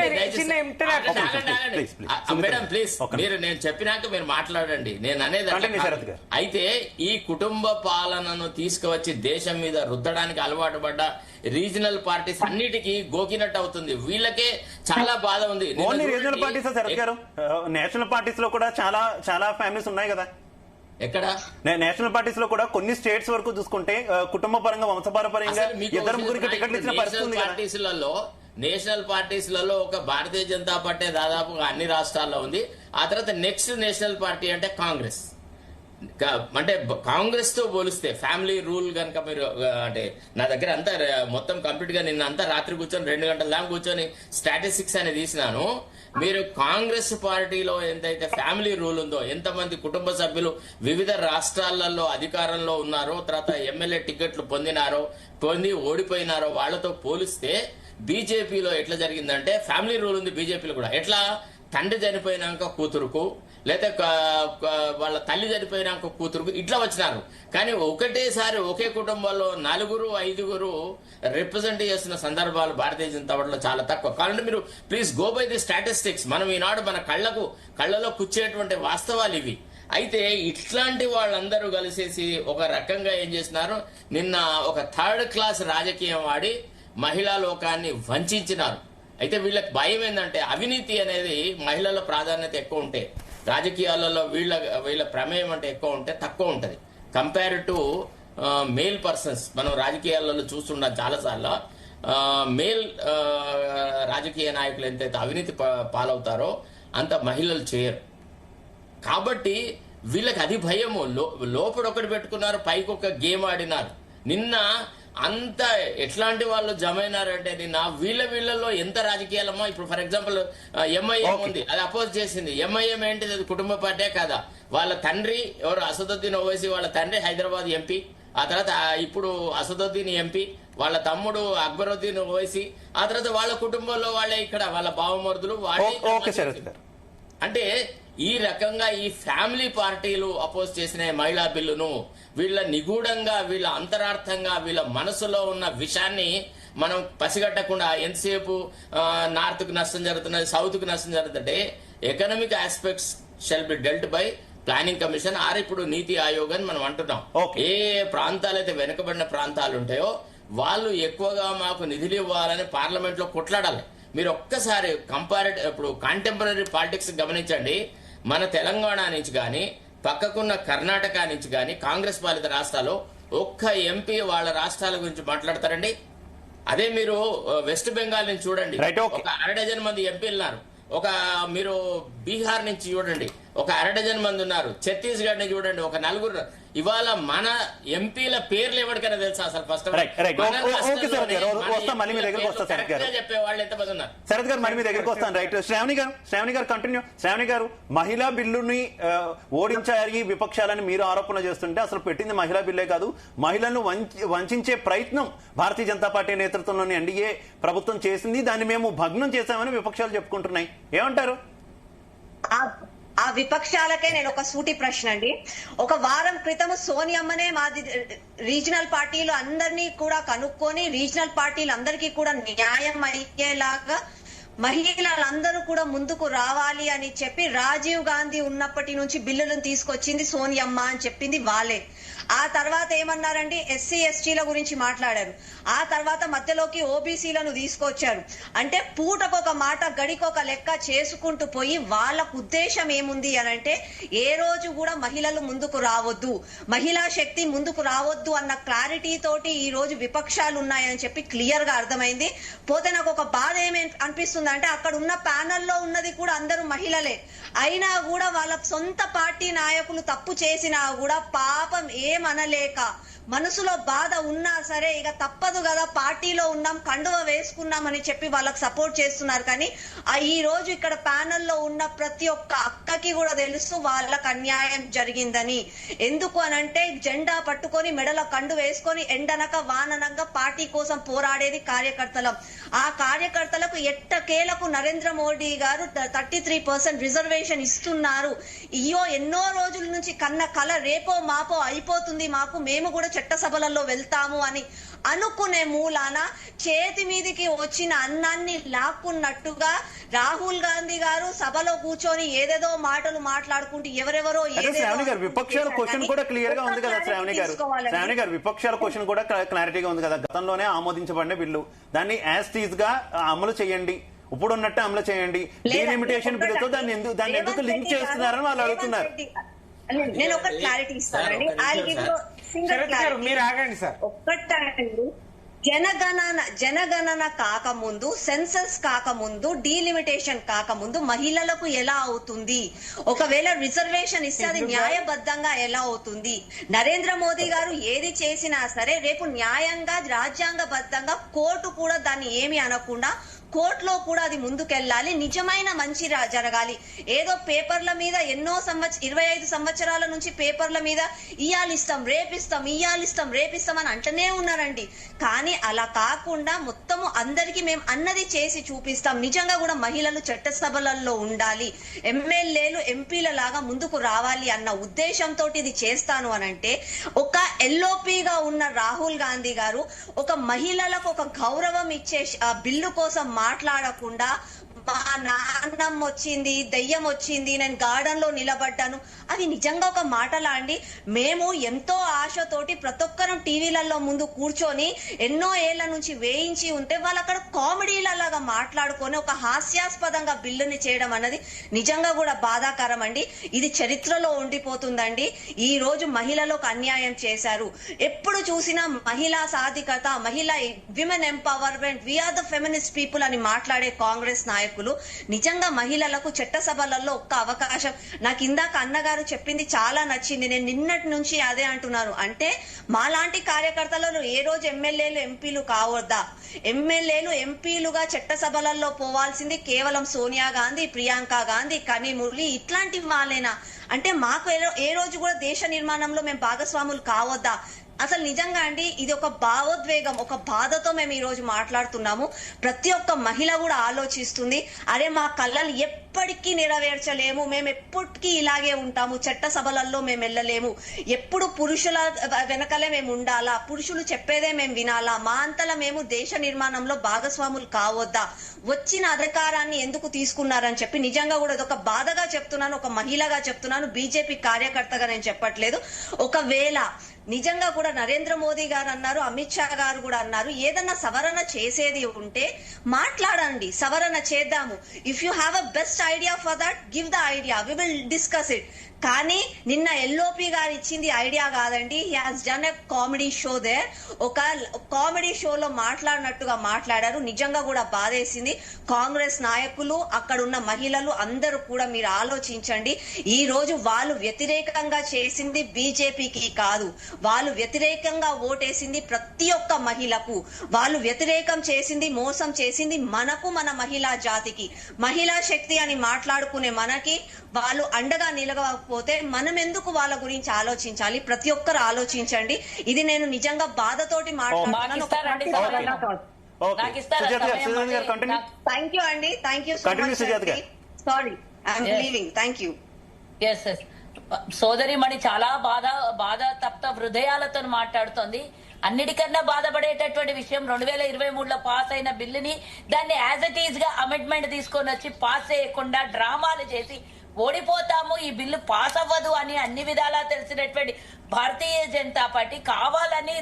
మేడం ప్లీజ్, మీరు నేను చెప్పినాక మీరు మాట్లాడండి. నేను అనేది అయితే ఈ కుటుంబ పాలనను తీసుకువచ్చి దేశం మీద రుద్దడానికి అలవాటు పడ్డ రీజనల్ పార్టీస్ అన్నిటికీ గోకినట్టు అవుతుంది. వీళ్ళకే చాలా బాధ ఉంది. రీజనల్ పార్టీస్ శరత్ గారు, నేషనల్ పార్టీస్ లో కూడా చాలా చాలా ఫ్యామిలీస్ ఉన్నాయి కదా. ఎక్కడ నేషనల్ పార్టీస్ లో కూడా కొన్ని స్టేట్స్ వరకు చూసుకుంటే కుటుంబ పరంగా వంశపారపర్యంగా ఇద్దరు ముగ్గురికి టికెట్లు ఇచ్చిన పరిస్థితి. నేషనల్ పార్టీస్లలో ఒక భారతీయ జనతా పార్టీ దాదాపుగా అన్ని రాష్ట్రాల్లో ఉంది. ఆ తర్వాత నెక్స్ట్ నేషనల్ పార్టీ అంటే కాంగ్రెస్. అంటే కాంగ్రెస్ తో పోలిస్తే ఫ్యామిలీ రూల్ కనుక మీరు అంటే నా దగ్గర అంతా మొత్తం కంప్లీట్ గా నిన్న అంతా రాత్రి కూర్చొని 2 గంటల దాకా కూర్చొని స్టాటిస్టిక్స్ అనేది తీసినాను. మీరు కాంగ్రెస్ పార్టీలో ఎంతైతే ఫ్యామిలీ రూల్ ఉందో, ఎంతమంది కుటుంబ సభ్యులు వివిధ రాష్ట్రాలలో అధికారంలో ఉన్నారో, తర్వాత ఎమ్మెల్యే టికెట్లు పొంది ఓడిపోయినారో వాళ్లతో పోలిస్తే బీజేపీలో ఎట్లా జరిగిందంటే ఫ్యామిలీ రూల్ ఉంది బీజేపీలో కూడా. ఎట్లా తండ్రి చనిపోయినాక కూతురుకు, లేదా వాళ్ళ తల్లి చనిపోయినాక కూతురుకు ఇట్లా వచ్చినారు. కానీ ఒకటేసారి ఒకే కుటుంబంలో 4-5 రిప్రజెంట్ చేస్తున్న సందర్భాలు భారతీయ జనతా పార్టీలో చాలా తక్కువ. కాబట్టి మీరు please go by the statistics. మనం ఈనాడు మన కళ్ళలో కూర్చేటువంటి వాస్తవాలు ఇవి. అయితే ఇట్లాంటి వాళ్ళందరూ కలిసేసి ఒక రకంగా ఏం చేస్తున్నారు, నిన్న ఒక 3rd క్లాస్ రాజకీయం ఆడి మహిళా లోకాన్ని వంచినారు. అయితే వీళ్ళకి భయం ఏంటంటే అవినీతి అనేది మహిళల ప్రాధాన్యత ఎక్కువ ఉంటే, రాజకీయాలలో వీళ్ళ ప్రమేయం అంటే ఎక్కువ ఉంటే తక్కువ ఉంటది కంపేర్ టు మేల్ పర్సన్స్. మనం రాజకీయాలలో చూస్తున్నాం చాలాసార్లు, మేల్ రాజకీయ నాయకులు ఎంతైతే అవినీతి పాలవుతారో అంత మహిళలు చేయరు. కాబట్టి వీళ్ళకి అది భయము. లోపల ఒకటి పెట్టుకున్నారు, పైకి ఒక గేమ్ ఆడినారు. నిన్న అంత ఎట్లాంటి వాళ్ళు జమైనారంటే నిన్న వీళ్ళలో ఎంత రాజకీయాలమ్మా. ఇప్పుడు ఫర్ ఎగ్జాంపుల్ ఎంఐఎం ఉంది, అది అపోజ్ చేసింది. ఎంఐఎం ఏంటిది, అది కుటుంబ పార్టీ కాదా? వాళ్ళ తండ్రి ఎవరు, అసదుద్దీన్ ఓవైసీ వాళ్ళ తండ్రి హైదరాబాద్ ఎంపీ, ఆ తర్వాత ఇప్పుడు అసదుద్దీన్ ఎంపీ, వాళ్ళ తమ్ముడు అక్బరుద్దీన్ ఓవైసీ, ఆ తర్వాత వాళ్ళ కుటుంబంలో వాళ్ళే ఇక్కడ వాళ్ళ బావమరుదులు వాళ్ళే. అంటే ఈ రకంగా ఈ ఫ్యామిలీ పార్టీలు అపోజ్ చేసిన మహిళా బిల్లును వీళ్ళ నిగూఢంగా, వీళ్ళ అంతరార్థంగా, వీళ్ళ మనసులో ఉన్న విషయాన్ని మనం పసిగట్టకుండా ఎంతసేపు నార్త్ కు నష్టం జరుగుతున్నది, సౌత్ కు నష్టం జరుగుతుంటే economic aspects shall be dwelt by planning commission or ఇప్పుడు నీతి ఆయోగ్ అని మనం అంటున్నాం. ఏ ప్రాంతాలైతే వెనుకబడిన ప్రాంతాలు ఉంటాయో వాళ్ళు ఎక్కువగా మాకు నిధులు ఇవ్వాలని పార్లమెంట్ లో కొట్లాడాలి. మీరు ఒక్కసారి ఇప్పుడు కాంటెంపరీ పాలిటిక్స్ గమనించండి. మన తెలంగాణ నుంచి కానీ పక్కకున్న కర్ణాటక నుంచి కానీ కాంగ్రెస్ పాలిత రాష్ట్రాల్లో ఒక్క ఎంపీ వాళ్ళ రాష్ట్రాల గురించి మాట్లాడతారండి. అదే మీరు వెస్ట్ బెంగాల్ నుంచి చూడండి, ఒక 1/2 డజన్ మంది ఎంపీలు ఉన్నారు. మీరు బీహార్ నుంచి చూడండి, ఒక 1/2 డజన్ మంది ఉన్నారు. ఛత్తీస్గఢ్ నుంచి చూడండి, ఒక 4. ఇవాళ మన ఎంపీల పేర్లు ఎవరికైనా తెలుసా అసలు? ఫస్ట్ చెప్పే వాళ్ళు ఎంతమంది ఉన్నారు? శరత్ గారు మరి మీ దగ్గరికి వస్తాను. రైట్, శ్రావణి గారు కంటిన్యూ. శ్రావణి గారు, మహిళా బిల్లుని ఓడించాయి విపక్షాలని మీరు ఆరోపణ చేస్తుంటే అసలు పెట్టింది మహిళా బిల్లే కాదు, మహిళలను వంచే ప్రయత్నం భారతీయ జనతా పార్టీ నేతృత్వంలోని ఎన్డీఏ ప్రభుత్వం చేసింది, దాన్ని మేము భగ్నం చేశామని విపక్షాలు చెప్పుకుంటున్నాయి. ఏమంటారు? ఆ విపక్షాలకే నేను ఒక సూటి ప్రశ్న అండి. ఒక వారం క్రితం సోనియమ్మనే మాది రీజనల్ పార్టీలు అందరినీ కూడా కనుక్కొని రీజనల్ పార్టీలు అందరికీ కూడా న్యాయం అయ్యేలాగా మహిళలందరూ కూడా ముందుకు రావాలి అని చెప్పి రాజీవ్ గాంధీ ఉన్నప్పటి నుంచి బిల్లులను తీసుకొచ్చింది సోనియమ్మ అని చెప్పింది వాళ్ళే. ఆ తర్వాత ఏమన్నారండి, ఎస్సీ ఎస్టీల గురించి మాట్లాడారు. ఆ తర్వాత మధ్యలోకి ఓబీసీలను తీసుకొచ్చారు. అంటే పూటకొక మాట గడికొక లెక్క చేసుకుంటూ పోయి వాళ్ళకు ఉద్దేశం ఏముంది అని అంటే ఏ రోజు కూడా మహిళలు ముందుకు రావద్దు, మహిళా శక్తి ముందుకు రావద్దు అన్న క్లారిటీ తోటి ఈ రోజు విపక్షాలు ఉన్నాయని చెప్పి క్లియర్ గా అర్థమైంది. పోతే నాకు ఒక బాధ ఏమి అనిపిస్తుంది అంటే అక్కడ ఉన్న ప్యానెల్లో ఉన్నది కూడా అందరూ మహిళలే అయినా కూడా వాళ్ళ సొంత పార్టీ నాయకులు తప్పు చేసినా కూడా పాపం ఏమనలేక మనసులో బాధ ఉన్నా సరే ఇక తప్పదు కదా, పార్టీలో ఉన్నాం, కండువ వేసుకున్నామని చెప్పి వాళ్ళకి సపోర్ట్ చేస్తున్నారు. కానీ ఈ రోజు ఇక్కడ ప్యానెల్లో ఉన్న ప్రతి ఒక్క అక్కకి కూడా తెలుసు వాళ్ళకి అన్యాయం జరిగిందని. ఎందుకు అనంటే జెండా పట్టుకొని మెడలో కండు వేసుకొని ఎండనక వాననక పార్టీ కోసం పోరాడేది కార్యకర్తలం. ఆ కార్యకర్తలకు ఎట్టకేలకు నరేంద్ర మోడీ గారు 33% రిజర్వేషన్ ఇస్తున్నారు. ఎన్నో రోజుల నుంచి కన్న కల రేపో మాపో అయిపోతుంది మాకు, మేము కూడా చట్టసభలలో వెళ్తాము అని అనుకునే మూలాన చేతి మీదికి వచ్చిన అన్నాన్ని లాక్కున్నట్టుగా రాహుల్ గాంధీ గారు సభలో కూర్చొని ఏదేదో మాటలు మాట్లాడుకుంటూ ఎవరెవరో శ్రావణి గారు విపక్షాల క్వశ్చన్ కూడా క్లియర్ గా ఉంది కదా శ్రావణి గారు విపక్షాల క్వశ్చన్ కూడా క్లారిటీగా ఉంది కదా. గతంలోనే ఆమోదించబడిన బిల్లు, దాన్ని యాజ్ టీజ్ గా అమలు చేయండి, ఇప్పుడు ఉన్నట్టు అమలు చేయండి. డీలిమిటేషన్ బిల్లుతో దాన్ని ఎందుకు లింక్ చేస్తున్నారని వాళ్ళు అడుగుతున్నారు. నేను ఒక క్లారిటీ ఇస్తానండి. మీరు ఆగండి సార్. ఒక్కటండి, జనగణన కాకముందు, సెన్సస్ కాకముందు, డీలిమిటేషన్ కాకముందు మహిళలకు ఎలా అవుతుంది? ఒకవేళ రిజర్వేషన్ ఇస్తే అది న్యాయబద్ధంగా ఎలా అవుతుంది? నరేంద్ర మోదీ గారు ఏది చేసినా సరే రేపు న్యాయంగా రాజ్యాంగబద్ధంగా కోర్టు కూడా దాన్ని ఏమి అనకుండా కోర్టులో కూడా అది ముందుకెళ్లాలి, నిజమైన మంచి జరగాలి. ఏదో పేపర్ల మీద 25 సంవత్సరాల నుంచి పేపర్ల మీద ఇయ్యాలిస్తాం రేపిస్తాం అని అంటనే ఉన్నారండి. కానీ అలా కాకుండా మొత్తము అందరికీ మేము అన్నది చేసి చూపిస్తాం. నిజంగా కూడా మహిళలు చట్టసభలలో ఉండాలి, ఎమ్మెల్యేలు ఎంపీల లాగా ముందుకు రావాలి అన్న ఉద్దేశంతో ఇది చేస్తాను అనంటే, ఒక ఎల్ఓపిగా ఉన్న రాహుల్ గాంధీ గారు ఒక మహిళలకు ఒక గౌరవం ఇచ్చే బిల్లు కోసం మాట్లాడకుండా మా నాన్నమ్మ వచ్చింది, దయ్యం వచ్చింది, నేను గార్డెన్ లో నిలబడ్డాను, అది నిజంగా ఒక మాటలా అండి? మేము ఎంతో ఆశతోటి ప్రతి ఒక్కరం టీవీలలో ముందు కూర్చొని ఎన్నో ఏళ్ల నుంచి వేయించి ఉంటే వాళ్ళు అక్కడ కామెడీలలాగా మాట్లాడుకొని ఒక హాస్యాస్పదంగా బిల్లుని చేయడం అన్నది నిజంగా కూడా బాధాకరం అండి. ఇది చరిత్రలో ఉండిపోతుందండి. ఈ రోజు మహిళలకు అన్యాయం చేశారు. ఎప్పుడు చూసినా మహిళా సాధికత, మహిళా women empowerment, we are the feminist people అని మాట్లాడే కాంగ్రెస్ నాయకులు నిజంగా మహిళలకు చట్టసభలలో ఒక్క అవకాశం, నాకు ఇందాక అన్నగారు చెప్పింది చాలా నచ్చింది, నేను నిన్నటి నుంచి అదే అంటున్నాను. అంటే మాలాంటి కార్యకర్తలను ఏ రోజు ఎమ్మెల్యేలు ఎంపీలు కావద్దా? ఎమ్మెల్యేలు ఎంపీలుగా చట్టసభలలో పోవాల్సింది కేవలం సోనియా గాంధీ, ప్రియాంక గాంధీ, కనిమురళి ఇట్లాంటి వాళ్ళేనా? అంటే మాకు ఏ రోజు కూడా దేశ నిర్మాణంలో మేము భాగస్వాములు కావద్దా? అసలు నిజంగా అండి ఇది ఒక భావోద్వేగం, ఒక బాధతో మేము ఈ రోజు మాట్లాడుతున్నాము. ప్రతి ఒక్క మహిళ కూడా ఆలోచిస్తుంది, అరే మా కళ్ళలు ఎప్పటికీ నెరవేర్చలేము, మేము ఎప్పటికీ ఇలాగే ఉంటాము, చట్టసభలలో మేము వెళ్ళలేము, ఎప్పుడు పురుషుల వెనకలే మేము ఉండాలా, పురుషులు చెప్పేదే మేము వినాలా, మా అంతలా మేము దేశ నిర్మాణంలో భాగస్వాములు కావద్దా, వచ్చిన అధికారాన్ని ఎందుకు తీసుకున్నారని చెప్పి నిజంగా కూడా ఇది ఒక బాధగా చెప్తున్నాను, ఒక మహిళగా చెప్తున్నాను, బీజేపీ కార్యకర్తగా నేను చెప్పట్లేదు. ఒకవేళ నిజంగా కూడా నరేంద్ర మోదీ గారు అన్నారు, అమిత్ షా గారు కూడా అన్నారు, ఏదన్నా సవరణ చేసేది ఉంటే మాట్లాడండి, సవరణ చేద్దాము. If you have a best idea for that give the idea, we will discuss it. కానీ నిన్న ఎల్ఓపి గారు ఇచ్చింది ఐడియా కాదండి, he has done a comedy show there. ఒక కామెడీ షోలో మాట్లాడినట్టుగా మాట్లాడారు. నిజంగా కూడా బాధేసింది. కాంగ్రెస్ నాయకులు, అక్కడ ఉన్న మహిళలు అందరూ కూడా మీరు ఆలోచించండి. ఈ రోజు వాళ్ళు వ్యతిరేకంగా చేసింది బీజేపీకి కాదు, వాళ్ళు వ్యతిరేకంగా ఓటేసింది ప్రతి ఒక్క మహిళకు, వాళ్ళు వ్యతిరేకం చేసింది, మోసం చేసింది మనకు, మన మహిళా జాతికి. మహిళా శక్తి అని మాట్లాడుకునే మనకి వాళ్ళు అండగా నిలవకపోతే మనం ఎందుకు వాళ్ళ గురించి ఆలోచించాలి? ప్రతి ఒక్కరు ఆలోచించండి. ఇది నేను నిజంగా బాధతోటి మాట్లాడుతున్నాను. థ్యాంక్ యూ అండి, thank you so much. Sorry, I'm leaving. Thank you. సోదరిమణి చాలా బాధ తప్త హృదయాలతో మాట్లాడుతోంది. అన్నిటికన్నా బాధపడేటటువంటి విషయం 2023లో పాస్ అయిన బిల్లుని దాన్ని యాజ్ ఇట్ ఈజ్ గా అమెండ్మెంట్ తీసుకొని వచ్చి పాస్ చేయకుండా డ్రామాలు చేసి ఓడిపోతాము, ఈ బిల్లు పాస్ అవ్వదు అని అన్ని విధాలా తెలిసినటువంటి భారతీయ జనతా పార్టీ కావాలని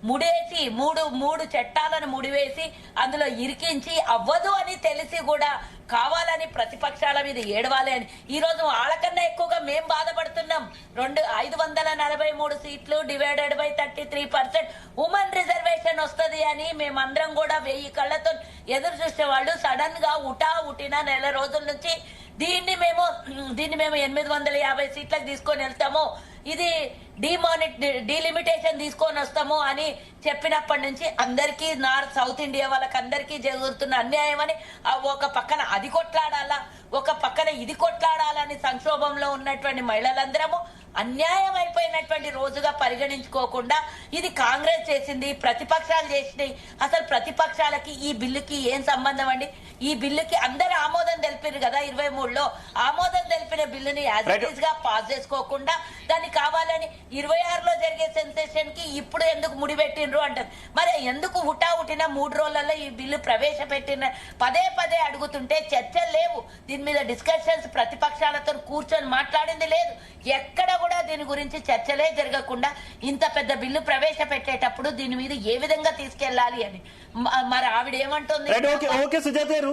ముడేసి మూడు చట్టాలను ముడివేసి అందులో ఇరికించి అవ్వదు అని తెలిసి కూడా కావాలని ప్రతిపక్షాల మీద ఏడవాలి అని ఈ రోజు వాళ్ళకన్నా ఎక్కువగా మేం బాధపడుతున్నాం. 543 సీట్లు డివైడెడ్ బై 33% ఉమెన్ రిజర్వేషన్ వస్తుంది అని మేమందరం కూడా 1000 కళ్లతో ఎదురు చూసే వాళ్ళు సడన్ గా ఉటిన నెల రోజుల నుంచి దీన్ని మేము 850 సీట్లకు తీసుకొని వెళ్తాము, ఇది డీలిమిటేషన్ తీసుకొని వస్తాము అని చెప్పినప్పటి నుంచి అందరికీ సౌత్ ఇండియా వాళ్ళకి అందరికీ జరుగుతున్న అన్యాయం అని ఒక పక్కన అది కొట్లాడాలా, ఒక పక్కన ఇది కొట్లాడాలని సంక్షోభంలో ఉన్నటువంటి మహిళలందరము అన్యాయం అయిపోయినటువంటి రోజుగా పరిగణించుకోకుండా ఇది కాంగ్రెస్ చేసింది, ప్రతిపక్షాలు చేసినాయి. అసలు ప్రతిపక్షాలకి ఈ బిల్లుకి ఏం సంబంధం అండి? ఈ బిల్లుకి అందరు ఆమోదం తెలిపారు కదా 23లో. ఆమోదం తెలిపిన బిల్లుని యాజ్ ఇట్ ఈస్ గా పాస్ చేసుకోకుండా దాన్ని కావాలని 26లో జరిగే సెన్సేషన్ కి ఇప్పుడు ఎందుకు ముడిపెట్టిండ్రు అంటారు. మరి ఎందుకు హుటాహుటిన 3 రోజులలో ఈ బిల్లు ప్రవేశపెట్టిన పదే పదే అడుగుతుంటే చర్చలు లేవు, దీని మీద డిస్కషన్స్ ప్రతిపక్షాలతో కూర్చొని మాట్లాడింది లేదు. ఎక్కడ కూడా దీని గురించి చర్చలే జరగకుండా ఇంత పెద్ద బిల్లు ప్రవేశపెట్టేటప్పుడు దీని మీద ఏ విధంగా తీసుకెళ్లాలి అని మరి ఆవిడ ఏమంటుంది? ఓకే సుజాత్ గారు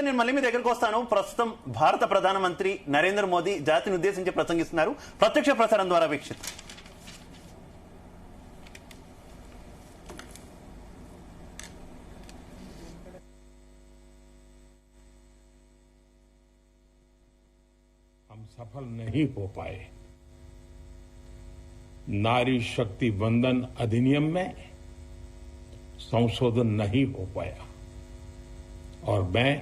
నేను మళ్ళీ మీ దగ్గరకు వస్తాను. ప్రస్తుతం భారత ప్రధానమంత్రి నరేంద్ర మోదీ జాతిని ఉద్దేశించి ప్రసంగిస్తున్నారు. ప్రత్యక్ష ప్రసారం ద్వారా వీక్షిస్తారు. हम सफल नहीं हो पाए। नारी शक्ति वंदन अधिनियम में संशोधन नहीं हो पाया और मैं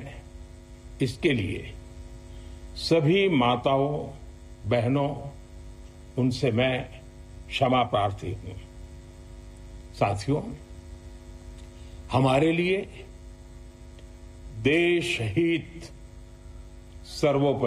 इसके लिए सभी माताओं बहनों उनसे मैं क्षमा प्रार्थी हूं। साथियों, हमारे लिए देश हित सर्वोपरि